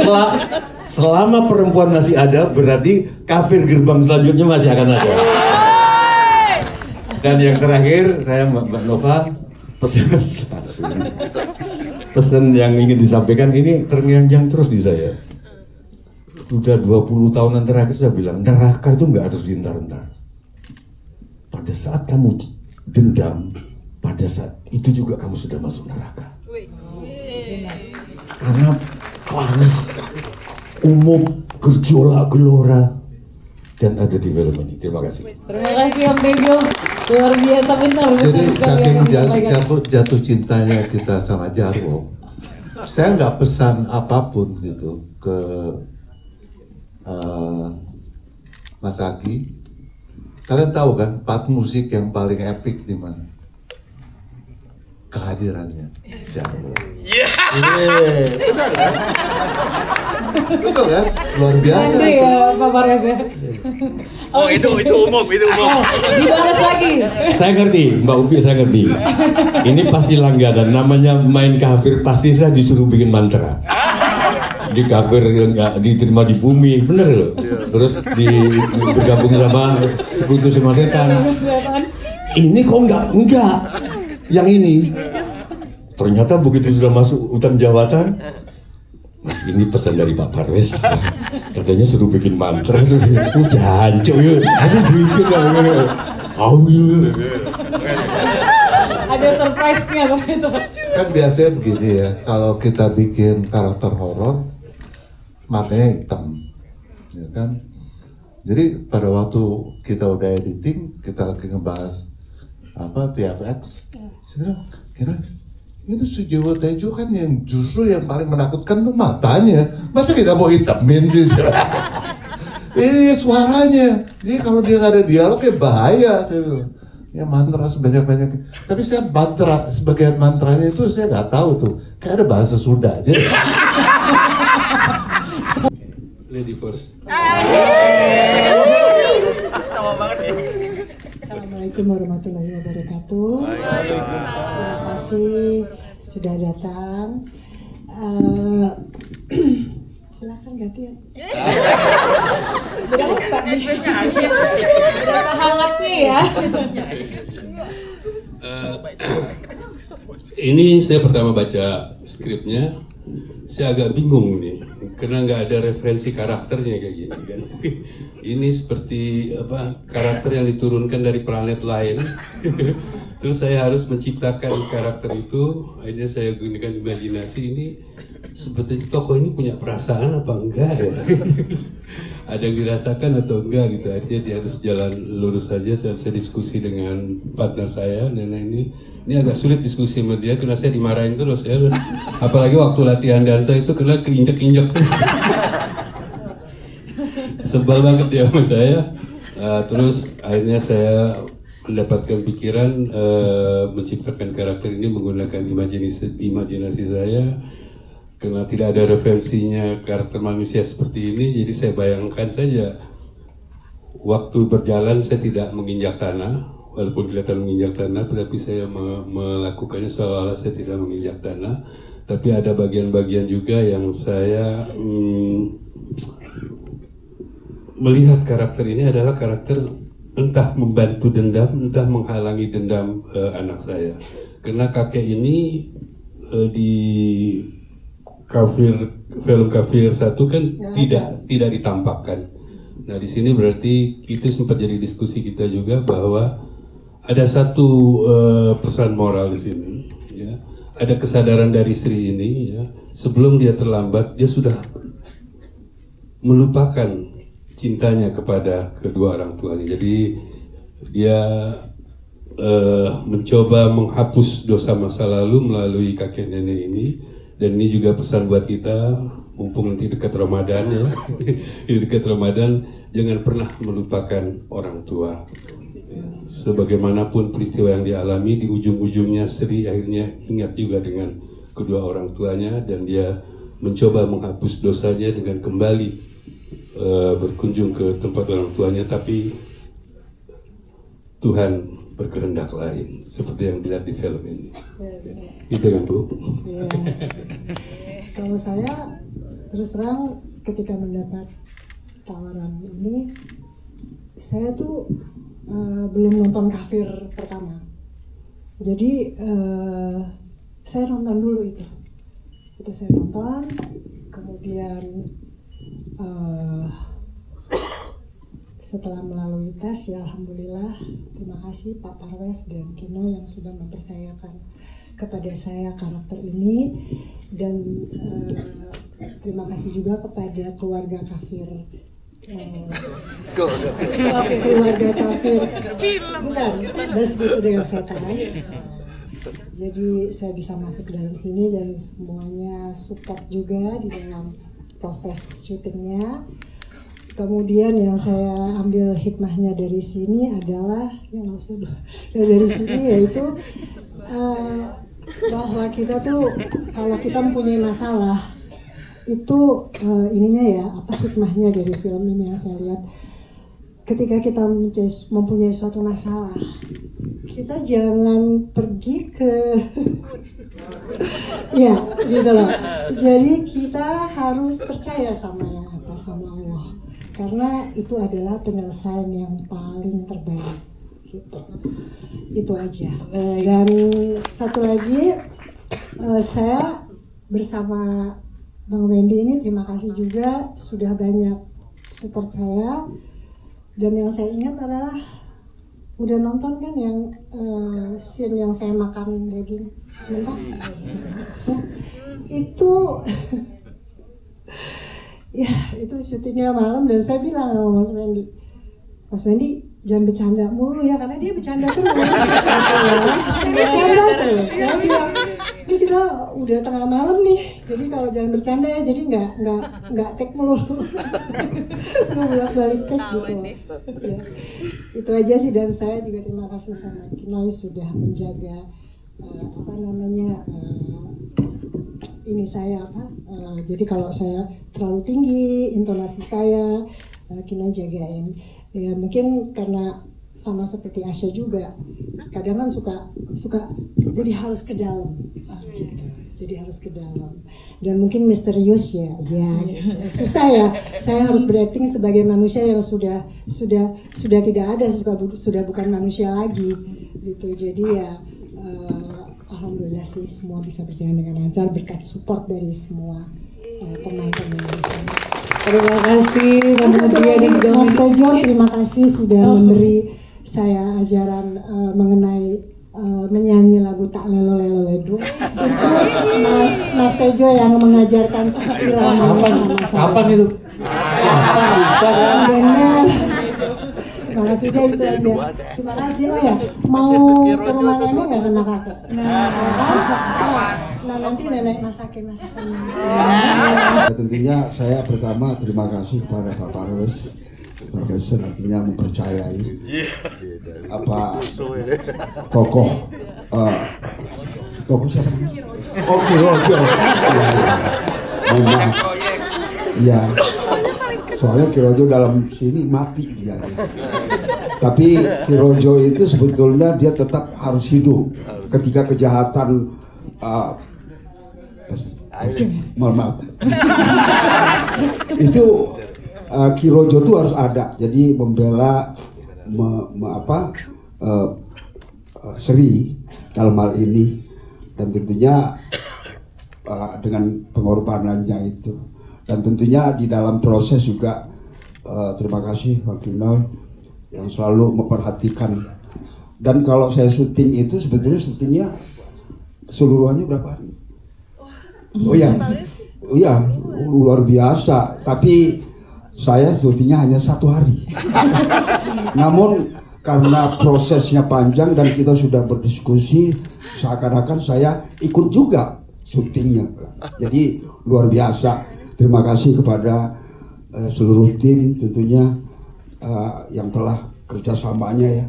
selama perempuan masih ada, berarti kafir gerbang selanjutnya masih akan ada. Dan yang terakhir, saya Mbak Nova, pesan yang ingin disampaikan ini terngiang-ngiang terus di saya. Sudah 20 tahunan terakhir saya bilang, neraka itu nggak harus dihentar-hentar. Pada saat kamu dendam, pada saat itu juga kamu sudah masuk neraka. Karena panas, umum, gerjola, gelora, dan ada di film ini. Terima kasih. Terima kasih Om Tejo, luar biasa benar. Jadi saking jatuh cintanya kita sama Jarwo, saya nggak pesan apapun gitu ke Mas Aki. Kalian tahu kan part musik yang paling epic di mana? Kehadirannya Jarwo. Benar kan? Betul kan? Luar biasa. Nanti ya Pak Parwes ya. Oh itu umum. Dibalas lagi. Saya ngerti, Mbak Upi saya ngerti. Ini pasti langganan, namanya main kafir pasti saya disuruh bikin mantra. di kafir yang nggak diterima di bumi, bener loh. Terus bergabung sama sekutu sama setan. Ini kok enggak. Yang ini ternyata begitu sudah masuk hutan jawatan, Mas, ini pesan dari Pak Parwes, katanya suruh bikin mantra, jancok ya, ada bikin Ada surprise-nya begitu. Kan biasanya begini ya, kalau kita bikin karakter horor, matanya hitam, ya kan? Jadi pada waktu kita udah editing, kita lagi ngebahas VFX, saya bilang, itu Sujiwo Tejo kan yang justru yang paling menakutkan tuh matanya, masa kita mau hitamin sih? Ini suaranya, ini kalau dia nggak ada dialog ya bahaya, saya bilang. Ya mantra sebanyak-banyaknya, tapi saya sebagian mantranya itu saya nggak tahu tuh, kayak ada bahasa Sunda aja. Lady first. Assalamualaikum warahmatullahi wabarakatuh. Terima kasih sudah datang. Silahkan gantian. Berasa hangat nih ya. Ini saya pertama baca skripnya, saya agak bingung nih, karena nggak ada referensi karakternya kayak gini kan. Ini seperti karakter yang diturunkan dari planet lain. Terus saya harus menciptakan karakter itu. Akhirnya saya gunakan imajinasi ini. Sebetulnya tokoh ini punya perasaan apa enggak ya? Ada yang dirasakan atau enggak gitu. Akhirnya dia harus jalan lurus saja. Saya diskusi dengan partner saya, Nena ini agak sulit diskusi sama dia karena saya dimarahin terus ya. Apalagi waktu latihan dansa itu kena keinjek-injek terus. Sebel banget dia sama saya. Terus akhirnya saya mendapatkan pikiran menciptakan karakter ini menggunakan imajinasi saya. Karena tidak ada referensinya karakter manusia seperti ini, jadi saya bayangkan saja waktu berjalan saya tidak menginjak tanah, walaupun kelihatan menginjak tanah, tetapi saya melakukannya seolah-olah saya tidak menginjak tanah. Tapi ada bagian-bagian juga yang saya melihat karakter ini adalah karakter entah membantu dendam, entah menghalangi dendam anak saya. Karena kakek ini di film Kafir 1 kan tidak ditampakkan. Nah di sini berarti itu sempat jadi diskusi kita juga bahwa ada satu pesan moral di sini. Ya. Ada kesadaran dari Sri ini, ya, sebelum dia terlambat dia sudah melupakan cintanya kepada kedua orang tuanya. Jadi dia mencoba menghapus dosa masa lalu melalui kakek nenek ini. Dan ini juga pesan buat kita, mumpung nanti dekat Ramadan ya, di dekat Ramadan jangan pernah melupakan orang tua. Sebagaimanapun peristiwa yang dialami, di ujung-ujungnya Sri akhirnya ingat juga dengan kedua orang tuanya dan dia mencoba menghapus dosanya dengan kembali berkunjung ke tempat orang tuanya, tapi Tuhan berkehendak lain seperti yang dilihat di film ini. Itu kan Bu? Ya. Kalau saya terus terang ketika mendapat tawaran ini, saya tuh belum nonton Kafir pertama. Jadi saya nonton dulu itu saya nonton, kemudian setelah melalui tes, ya alhamdulillah, terima kasih Pak Parwes dan Kino yang sudah mempercayakan kepada saya karakter ini, dan terima kasih juga kepada keluarga Kafir. Keluarga Kafir, bukan, bersekutu dengan setan. Jadi saya bisa masuk ke dalam sini dan semuanya support juga di dalam proses syutingnya. Kemudian yang saya ambil hikmahnya dari sini adalah dari sini yaitu bahwa kita tuh kalau kita mempunyai masalah itu ininya ya, apa hikmahnya dari film ini yang saya lihat, ketika kita mempunyai suatu masalah, kita jangan pergi ke ya gitu loh. Jadi kita harus percaya sama yang atas, sama Allah, karena itu adalah penyelesaian yang paling terbaik gitu. Itu aja. Dan satu lagi, saya bersama Bang Wendy ini terima kasih juga sudah banyak support saya. Dan yang saya ingat adalah udah nonton kan yang scene yang saya makan daging mentah itu ya itu syutingnya malam, dan saya bilang sama Mas Wendy jangan bercanda mulu ya, karena dia bercanda terus. Bercanda terus. Saya bilang, ini kita udah tengah malam nih, jadi kalau jangan bercanda ya, jadi nggak take mulu. Nggak bolak-balik take gitu. Ya. Itu aja sih, dan saya juga terima kasih sama Kinoy sudah menjaga ini saya jadi kalau saya terlalu tinggi intonasi saya, Kinoy jagain. Ya mungkin karena sama seperti Asya juga, kadang kan suka jadi harus ke dalam, gitu. Jadi harus ke dalam, dan mungkin misterius ya susah ya. Saya harus berakting sebagai manusia yang sudah tidak ada, sudah bukan manusia lagi, gitu. Jadi ya alhamdulillah sih semua bisa berjalan dengan lancar berkat support dari semua pemain-pemain di sini. Terima kasih Mas Tejo, terima kasih sudah memberi saya ajaran mengenai menyanyi lagu Tak Lelo Lelo Ledo. Itu Mas Tejo yang mengajarkan iramanya sama saya. Kapan itu? Benar. Terima kasih deh, itu aja. Terima kasih. Oh ya, mau ke rumah nenek nggak sama kakek? Nah nanti nenek masakin. Tentunya saya pertama terima kasih kepada Pak Parwes, Starvation, artinya mempercayai tokoh siapa? Oh Kirojo. Iya. Soalnya Kirojo dalam sini mati dia. Tapi Kirojo itu sebetulnya dia tetap harus hidup ketika kejahatan. Mohon maaf. Itu Kirojo itu harus ada. Jadi membela Sri dalam hal ini, dan tentunya dengan pengorbanannya itu. Dan tentunya di dalam proses juga terima kasih Pak Kinoy yang selalu memperhatikan. Dan kalau saya syuting itu sebetulnya syutingnya keseluruhannya berapa hari? Oh iya, luar biasa. Tapi saya syutingnya hanya 1 hari. Namun karena prosesnya panjang dan kita sudah berdiskusi, seakan-akan saya ikut juga syutingnya. Jadi luar biasa. Terima kasih kepada seluruh tim tentunya yang telah kerjasamanya ya.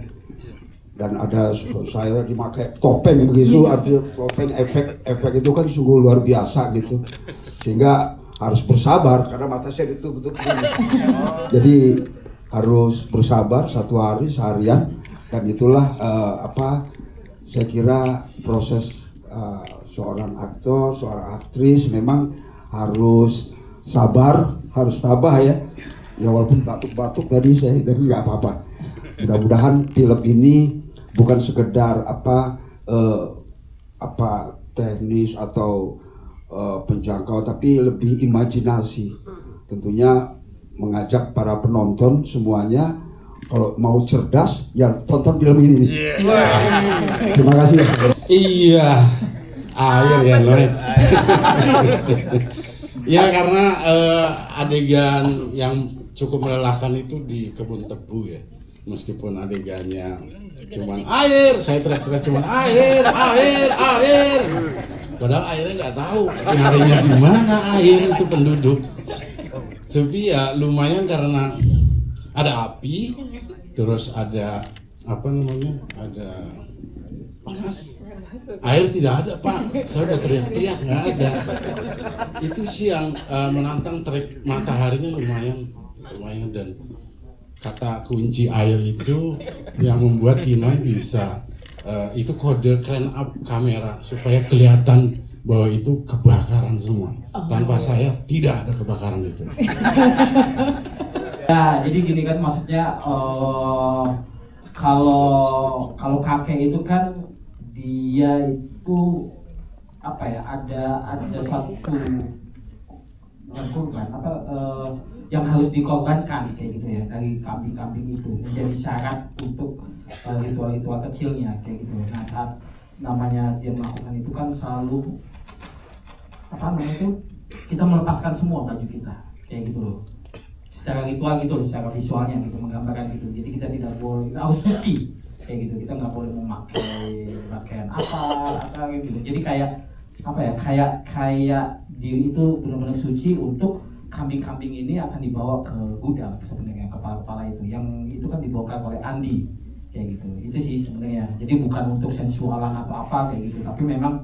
Dan ada saya dipakai topeng begitu, artinya topeng efek itu kan sungguh luar biasa gitu. Sehingga harus bersabar karena mata saya itu betul. Jadi harus bersabar 1 hari seharian, dan itulah saya kira proses seorang aktor, seorang aktris memang harus sabar, harus tabah ya. Ya walaupun batuk-batuk tadi saya, tapi nggak apa-apa. Mudah-mudahan film ini bukan sekedar teknis atau penjangkau, tapi lebih imajinasi. Tentunya mengajak para penonton semuanya, kalau mau cerdas ya tonton film ini. Terima kasih. Iya, air ya Noit. Ya karena adegan yang cukup melelahkan itu di kebun tebu ya. Meskipun adegannya cuman air, saya teriak-teriak cuman air. Padahal airnya nggak tahu nyarinya di mana air itu penduduk. Tapi ya lumayan karena ada api, terus ada ada panas. Air tidak ada Pak, saya udah teriak-teriak nggak ada. Itu sih yang menantang, terik mataharinya lumayan dan kata kunci air itu yang membuat Kinoy bisa itu kode crank up kamera supaya kelihatan bahwa itu kebakaran semua. Tanpa saya tidak ada kebakaran itu. Ya, jadi gini kan maksudnya kalau kakek itu kan dia itu apa ya, ada satu yang korban yang harus dikorbankan kayak gitu ya, dari kambing-kambing itu menjadi syarat untuk ritual-ritual kecilnya kayak gitu. Nah, saat namanya dia melakukan itu kan selalu apa namanya itu, kita melepaskan semua baju kita kayak gitu loh, secara ritual gitu loh, secara visualnya gitu, menggambarkan gitu. Jadi kita tidak boleh, kita harus suci kayak gitu, kita nggak boleh memakai pakaian apa gitu. Jadi kayak apa ya, kayak diri itu benar-benar suci untuk kambing-kambing ini akan dibawa ke gudang sebenarnya, kepala-kepala itu yang itu kan dibawakan oleh Andi kayak gitu. Itu sih sebenarnya, jadi bukan untuk sensualan atau apa kayak gitu, tapi memang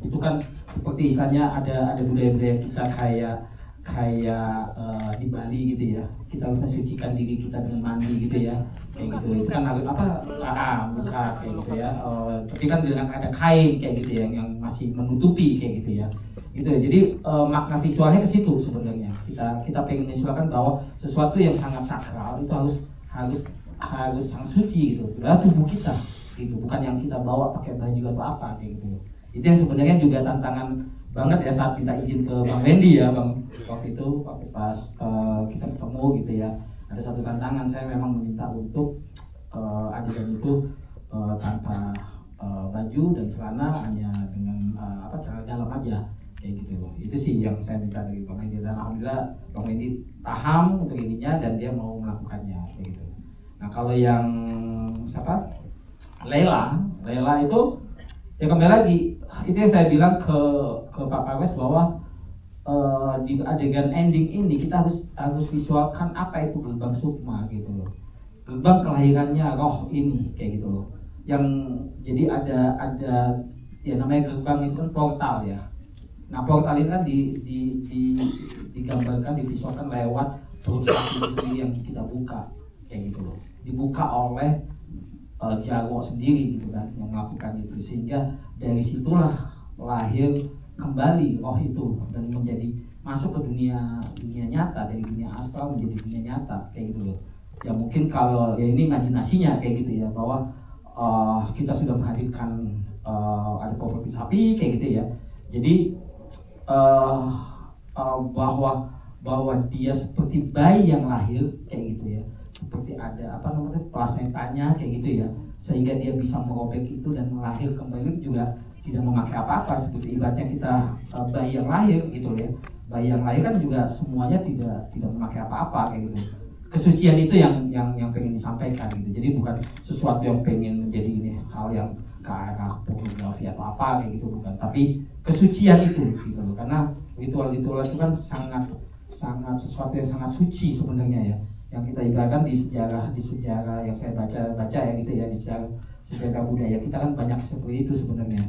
itu kan seperti istilahnya ada budaya-budaya kita kayak di Bali gitu ya, kita harus mensucikan diri kita dengan mandi gitu ya kayak gitu. Itu kan apa buka kayak gitu ya, tapi kan dengan ada kain kayak gitu ya yang masih menutupi kayak gitu ya gitu. Jadi makna visualnya ke situ sebenarnya. Kita pengen menyesuaikan bahwa sesuatu yang sangat sakral itu harus sangat suci gitu, adalah tubuh kita gitu, bukan yang kita bawa pakai baju atau apa kayak gitu. Itu yang sebenarnya juga tantangan banget ya saat kita izin ke Bang Wendy ya Bang, waktu itu pas kita ketemu gitu ya, ada satu tantangan, saya memang meminta untuk adegan itu tanpa baju dan celana, hanya dengan celana dalam aja kayak gitu. Itu sih yang saya minta dari Bang Wendy, dan alhamdulillah Bang Wendy paham untuk ininya dan dia mau melakukannya kayak gitu. Nah kalau yang siapa, Lela itu ya kembali lagi, itu yang saya bilang ke Pak Parwes bahwa di adegan ending ini kita harus visualkan apa itu gerbang sukma gitu loh, gerbang kelahirannya roh ini kayak gitu loh. Yang jadi ada ya namanya gerbang itu kan portal ya. Nah portal ini kan digambarkan, divisualkan lewat perusahaan itu sendiri yang kita buka kayak gitu loh, dibuka oleh Jago sendiri gitu kan yang melakukan itu, sehingga dari situlah lahir kembali roh itu dan menjadi masuk ke dunia nyata, dari dunia astral menjadi dunia nyata kayak gitu loh. Ya mungkin kalau ya ini imajinasinya kayak gitu ya, bahwa kita sudah menghadirkan ada properti sapi kayak gitu ya. Jadi bahwa dia seperti bayi yang lahir kayak gitu ya, seperti ada plasentanya kayak gitu ya, sehingga dia bisa merobek itu dan melahir kembali juga tidak memakai apa-apa, seperti ibaratnya kita bayi yang lahir gitu ya. Bayi yang lahir kan juga semuanya tidak memakai apa-apa kayak gitu. Kesucian itu yang pengen disampaikan gitu. Jadi bukan sesuatu yang pengen menjadi ini hal yang ke arah pornografi atau apa kayak gitu, bukan, tapi kesucian itu gitu loh. Karena ritual-ritual itu kan sangat sesuatu yang sangat suci sebenarnya ya, yang kita ibaratkan di sejarah yang saya baca ya gitu ya, di sejarah budaya kita kan banyak seperti itu sebenarnya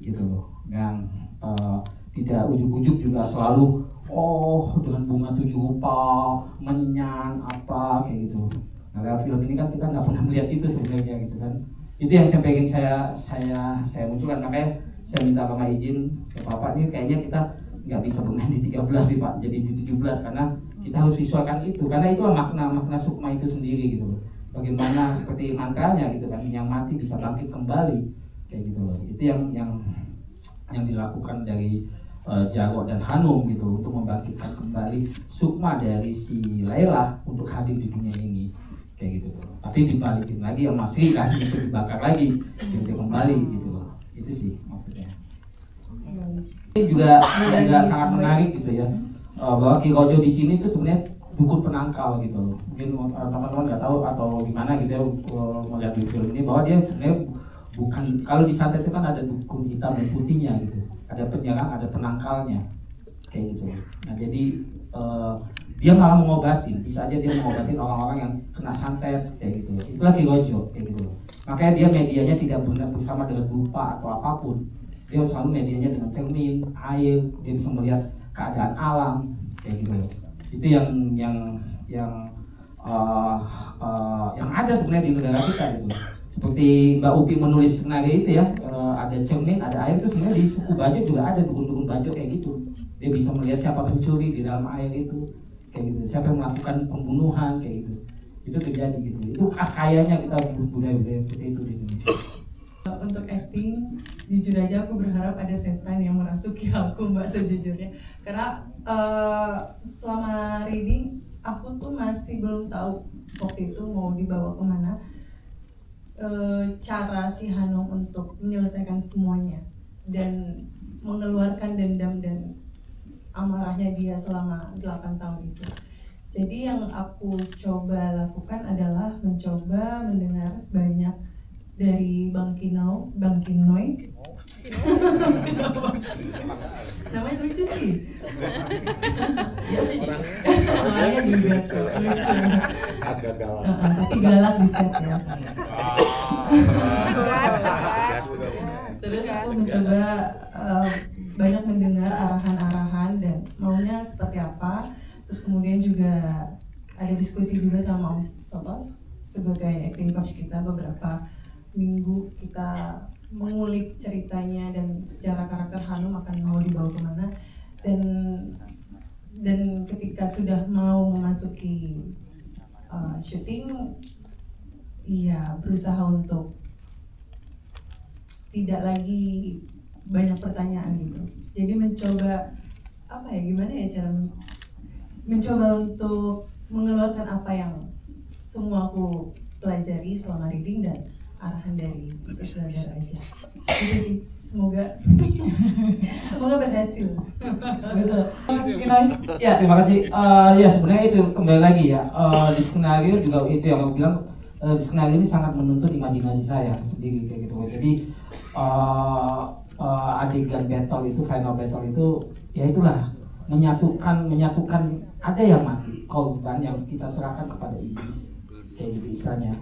gitu loh, yang tidak ujuk-ujuk juga selalu dengan bunga 7 rupa menyang apa kayak gitu. Nah lewat film ini kan kita nggak pernah melihat itu sebenarnya gitu kan. Itu yang saya pengen saya munculkan, makanya saya minta Bapak izin ke Bapak, ini kayaknya kita nggak bisa bermain di 13 nih Pak, jadi di 17 karena kita harus visualkan itu, karena itu makna sukma itu sendiri gitu loh. Bagaimana seperti mantranya gitu kan, yang mati bisa bangkit kembali kayak gitu loh. Itu yang dilakukan dari Jarwo dan Hanum gitu untuk membangkitkan kembali sukma dari si Laila untuk hadir di dunia ini kayak gitu loh. Tapi dibalikin lagi sama Sri kan, itu dibakar lagi gitu kembali gitu loh. Itu sih maksudnya. Ini juga sangat menarik gitu ya, bahwa Ki Rojo di sini tuh sebenarnya dukun penangkal gitu loh. Mungkin teman-teman nggak tahu atau gimana gitu ya melihat di film ini, bahwa dia sebenarnya bukan, kalau di santet itu kan ada dukun hitam dan putihnya gitu, ada penyerang, ada penangkalnya kayak gitu. Nah jadi dia malah mengobatin, bisa aja dia mengobatin orang-orang yang kena santet kayak gitu. Itulah Ki Rojo kayak gitu. Makanya dia medianya tidak benar bersama dengan dupa atau apapun. Dia selalu medianya dengan cermin, air, dia bisa melihat keadaan alam kayak gitu. Itu yang yang ada sebenarnya di negara kita gitu. Seperti Mbak Upi menulis skenario itu ya, ada cermin, ada air, itu sebenarnya di suku Bajo juga ada dukun-dukun Bajo kayak gitu. Dia bisa melihat siapa pencuri di dalam air itu, kayak gitu. Siapa yang melakukan pembunuhan kayak gitu. Itu terjadi gitu. Itu kayaknya kita budaya-budaya seperti itu di Indonesia. Untuk acting, jujur aja aku berharap ada setan yang merasuki aku, Mbak, sejujurnya. Karena selama reading, aku tuh masih belum tahu waktu itu mau dibawa kemana. Cara si Hanung untuk menyelesaikan semuanya dan mengeluarkan dendam dan amarahnya dia selama 8 tahun itu. Jadi yang aku coba lakukan adalah mencoba mendengar banyak dari Bang Kinoy. Namanya lucu sih. Ya sih. Namanya juga lucu. Agak galak. Tapi galak di set ya. Terus aku mencoba banyak mendengar arahan-arahan dan maunya seperti apa. Terus kemudian juga ada diskusi juga sama Om Totos sebagai acting coach kita. Beberapa minggu kita mengulik ceritanya dan secara karakter Hanum akan mau dibawa kemana, dan ketika sudah mau memasuki syuting, iya berusaha untuk tidak lagi banyak pertanyaan gitu. Jadi mencoba gimana ya cara mencoba untuk mengeluarkan apa yang semua aku pelajari selama reading dan arahan dari sutradara aja. Itu sih, semoga berhasil. Betul. Ya, terima kasih. Ya sebenarnya itu kembali lagi ya, di skenario juga itu yang aku bilang, di skenario ini sangat menuntut imajinasi saya sendiri kayak gitu. Jadi adegan battle itu, final battle itu, ya itulah menyatukan ada yang mati, korban yang kita serahkan kepada iblis kayak gitu istilahnya.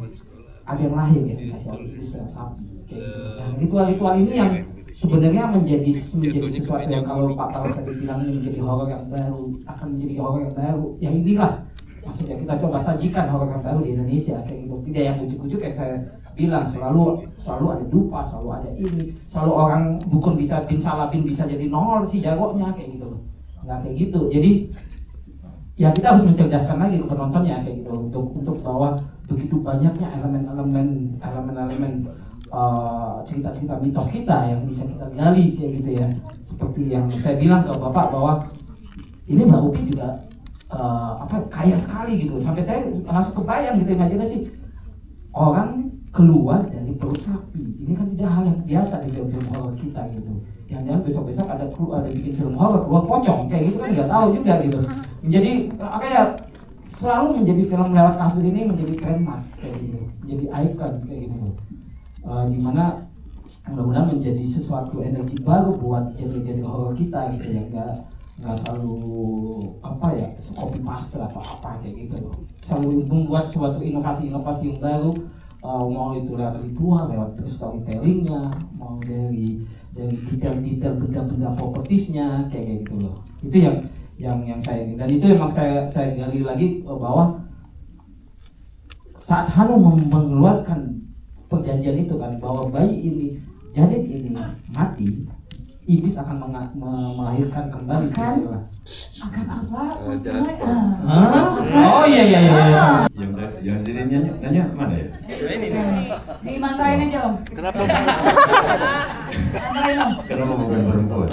Ada yang lahir ya dikasih iblis dan sapi kayak gitu. Nah, ritual-ritual ini yang sebenarnya menjadi sesuatu yang kalau Pak Paus tadi bilang ini menjadi horor yang baru, akan menjadi horor yang baru. Ya inilah maksudnya kita coba sajikan horor yang baru di Indonesia kayak gitu. Tidak yang ujuk-ujuk kayak saya bilang, selalu ada dupa, selalu ada ini, selalu orang dukun bisa bin salabin bisa jadi nongol si jagonya kayak gitu loh. Nggak kayak gitu. Jadi ya kita harus mencerdaskan lagi ke penontonnya kayak gitu untuk bahwa begitu banyaknya elemen-elemen cerita-cerita mitos kita yang bisa kita gali kayak gitu ya. Seperti yang saya bilang ke Bapak bahwa ini Mbak Upi juga kaya sekali gitu. Sampai saya langsung kebayang gitu, imajinasi orang keluar dari perut sapi. Ini kan tidak hal yang biasa di film-film horor kita gitu. Jangan-jangan besok-besok ada bikin film horor keluar pocong kayak gitu kan nggak tahu juga gitu. Menjadi selalu menjadi film lewat kafir ini menjadi trademark kayak gitu, menjadi icon kayak gitu. Dimana mudah-mudahan menjadi sesuatu energi baru buat genre horor kita gitu ya, nggak selalu copy paste atau apa kayak gitu. Selalu membuat suatu inovasi-inovasi yang baru. Mau itu lewat ritual, lewat storytellingnya, mau dari detail-detail benda-benda propertiesnya kayak gitu loh. Itu yang saya ingin, dan itu memang saya gali lagi bahwa saat Hanum mengeluarkan perjanjian itu kan bahwa bayi ini janin ini mati, iblis akan melahirkan kembali setelah. Akan apa? Oh iya. Yang jadi nanya mana ya? Dimantrain aja Om. Kenapa? Mantrain Om. Kenapa bukan perempuan?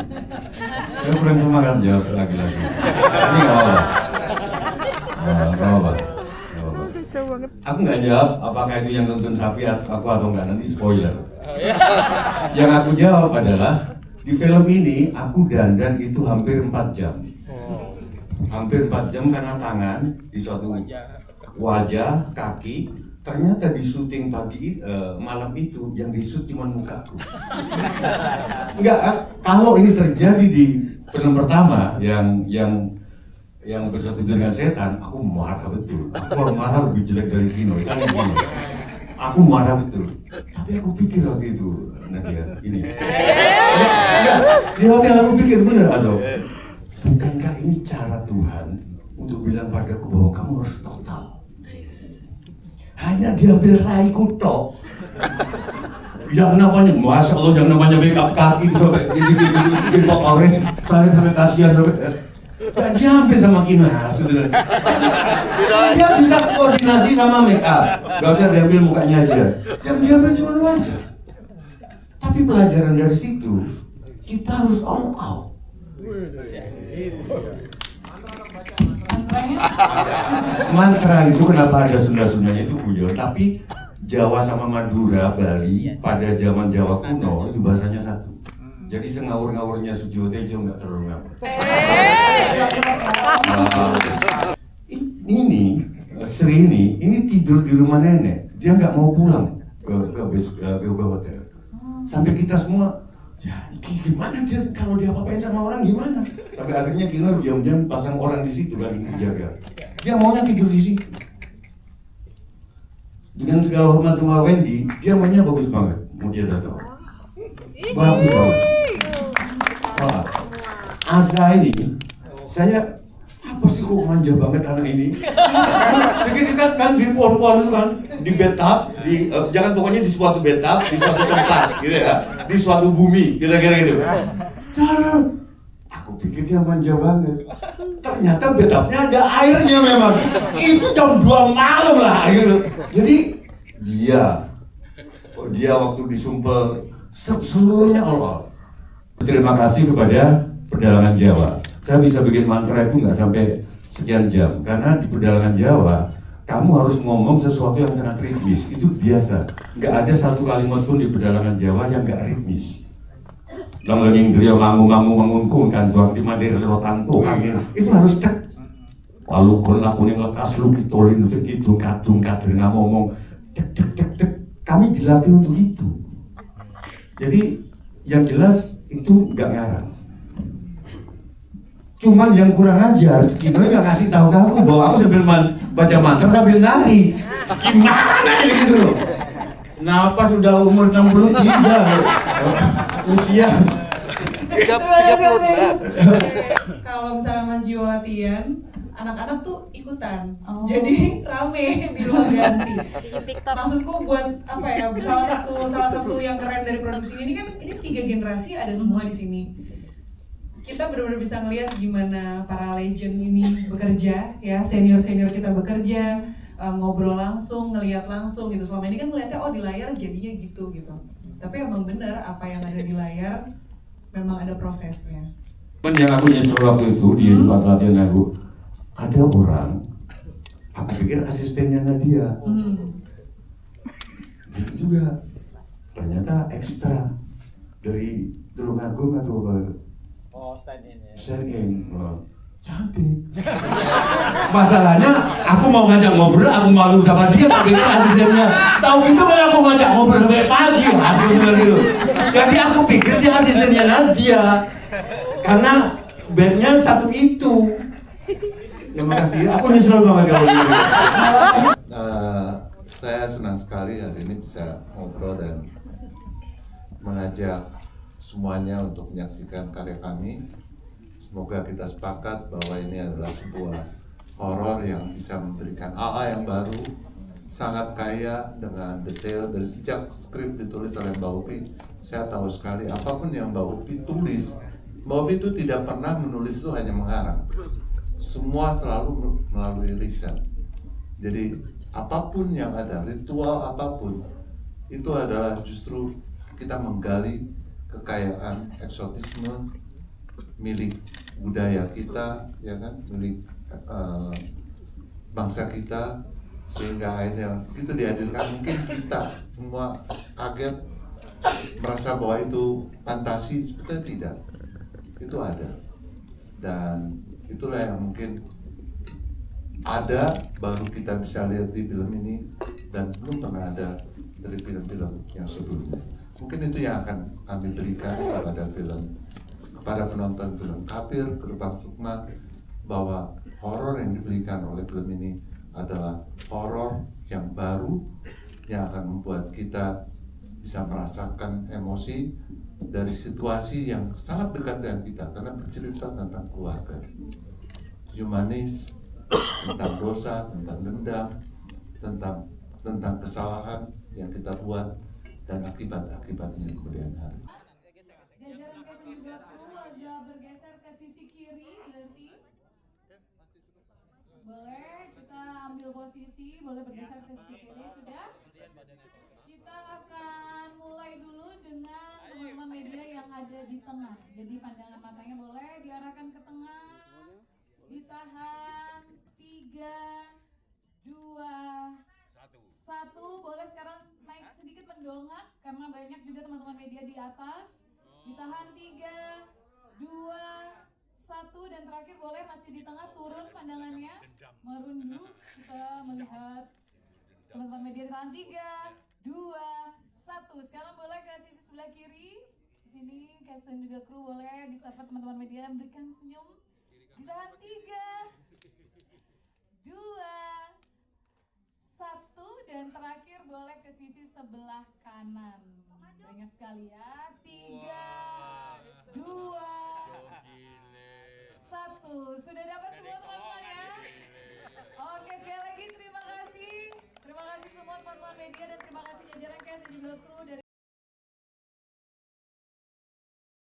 Saya kurang semangat jawab lagi-lagi. Ini nggak apa-apa. Aku nggak jawab apakah itu yang nonton sapi aku atau enggak, nanti spoiler. Yang aku jawab adalah di film ini aku dandan itu hampir 4 jam. Hampir 4 jam karena tangan di suatu wajah, kaki. Ternyata di syuting malam itu yang di-shoot cuma mukaku. Enggak, kalau ini terjadi di film pertama yang bersatu dengan setan, aku marah betul. Aku marah lebih jelek dari Kino. Kan ini. Aku marah betul. Tapi aku pikir waktu itu, Nadia, ini. Di hotel aku pikir bener, bukankah ini cara Tuhan untuk bilang padaku bahwa kamu harus total. hanya diambil rai kutok. Yang namanya, Masya Allah, yang namanya makeup kaki sampai gini Pak Ores, saya sampai kasihan sampai gak diambil sama Kinas. Dia bisa koordinasi sama makeup, gak usah diambil mukanya aja. Yang diambil cuma wajah. Tapi pelajaran dari situ, kita harus all out. Mantra itu kenapa ada Sunda-Sundanya itu guyon, tapi Jawa sama Madura, Bali pada zaman Jawa kuno itu bahasanya satu. Jadi sengawur-ngawurnya Sujiwotejo nggak terlalu ngawur. Ini Sri ini tidur di rumah nenek, dia nggak mau pulang ke hotel. Sampai kita semua, ya gimana dia kalau dia apa-apain sama orang gimana? Sampai akhirnya kita diam-diam pasang orang di situ kan jaga. Dia maunya tidur di situ. Dengan segala hormat sama Wendy, dia mainnya bagus banget. Mau dia datang. Bagus banget. Wah, Asa ini, saya apa sih kok manja banget anak ini? Segitu kan di pohon-pohon itu kan, di bathtub, jangan pokoknya di suatu bathtub, di suatu tempat, gitu ya, di suatu bumi, kira-kira gitu. Aku pikir dia manja banget. Ternyata bathtubnya ada airnya memang. Itu jam 2 malam lah, gitu. Jadi dia waktu disumpel seluruhnya Allah. Terima kasih kepada Pedalangan Jawa. Saya bisa bikin mantra itu nggak sampai sekian jam, karena di Pedalangan Jawa kamu harus ngomong sesuatu yang sangat ritmis. Itu biasa. Nggak ada satu kalimat pun di Pedalangan Jawa yang nggak ritmis. Langling griya mangu kan tuang di mader rotan angin. Itu harus cek. Lalu kalau aku yang lekas lu kitolin untuk itu kadung ngomong cek. Kami dilatih untuk itu. Jadi yang jelas itu nggak ngarang. Cuman yang kurang ajar, Kino nggak kasih tahu kamu bahwa aku sambil baca mantra sambil nari. Gimana ini gitu loh? Kenapa sudah umur 63 usia 30. Kalau misalnya Mas Jiwo latihan, anak-anak tuh ikutan, jadi rame di ruang ganti. Maksudku buat apa ya? Salah satu yang keren dari produksi ini kan ini 3 generasi ada semua di sini. Kita benar-benar bisa ngelihat gimana para legend ini bekerja, ya senior kita bekerja, ngobrol langsung, ngelihat langsung gitu. Selama ini kan ngelihatnya di layar jadinya gitu. Tapi emang benar apa yang ada di layar memang ada prosesnya. Kan yang aku nyesel waktu itu di tempat latihan aku, ada orang, aku pikir asistennya Nadia. Gitu juga, ternyata ekstra dari Tulungagung atau apa itu? Oh, stand in ya. Stand in, cantik. Masalahnya, aku mau ngajak ngobrol, aku malu sama dia, tapi asistennya. Tahu gitu kan aku ngajak ngobrol sampai pagi, hasilnya gitu. Jadi aku pikir dia asistennya Nadia, karena bandnya satu itu. Terima kasih, aku nyesel banget kalau gitu. Saya senang sekali hari ini bisa ngobrol dan mengajak semuanya untuk menyaksikan karya kami. Semoga kita sepakat bahwa ini adalah sebuah horor yang bisa memberikan hal yang baru, sangat kaya dengan detail. Dari sejak skrip ditulis oleh Mbak Upi, saya tahu sekali apapun yang Mbak Upi tulis, Mbak Upi itu tidak pernah menulis itu hanya mengarang. Semua selalu melalui riset. Jadi apapun yang ada, ritual apapun, itu adalah justru kita menggali kekayaan eksotisme milik budaya kita, ya kan, milik bangsa kita, sehingga akhirnya begitu dihadirkan mungkin kita semua kaget merasa bahwa itu fantasi. Sebetulnya tidak, itu ada, dan itulah yang mungkin ada baru kita bisa lihat di film ini, dan belum pernah ada dari film-film yang sebelumnya. Mungkin itu yang akan kami berikan kepada penonton film Kafir Gerbang Sukma, bahwa horor yang diberikan oleh film ini adalah horor yang baru, yang akan membuat kita bisa merasakan emosi dari situasi yang sangat dekat dengan kita, karena bercerita tentang keluarga, humanis, tentang dosa, tentang dendam, tentang tentang kesalahan yang kita buat dan akibat-akibatnya kemudian hari. Jajaran Casting juga kru agak bergeser ke sisi kiri berarti. Boleh kita ambil posisi, boleh bergeser ke sisi kiri, sudah? Kita akan mulai dulu dengan teman-teman media yang ada di tengah. Jadi pandangan matanya boleh diarahkan ke tengah, ditahan, 3, 2, 1. Boleh sekarang naik sedikit mendongak karena banyak juga teman-teman media di atas. Ditahan 3, 2, 1 dan terakhir boleh masih di tengah turun pandangannya, merunduk, kita melihat teman-teman media ditahan 3, 2, 1. Sekarang boleh ke sisi sebelah kiri. Di sini Casting juga kru boleh disapa teman-teman media memberikan senyum. Ditahan 3, 2, 1 dan terakhir boleh ke sisi sebelah kanan. Banyak sekali ya. 3, 2, 1. Sudah dapat semua teman-teman ya? Oke, sekali lagi terima kasih. Terima kasih semua teman-teman media dan terima kasih jajaran Casting juga kru dari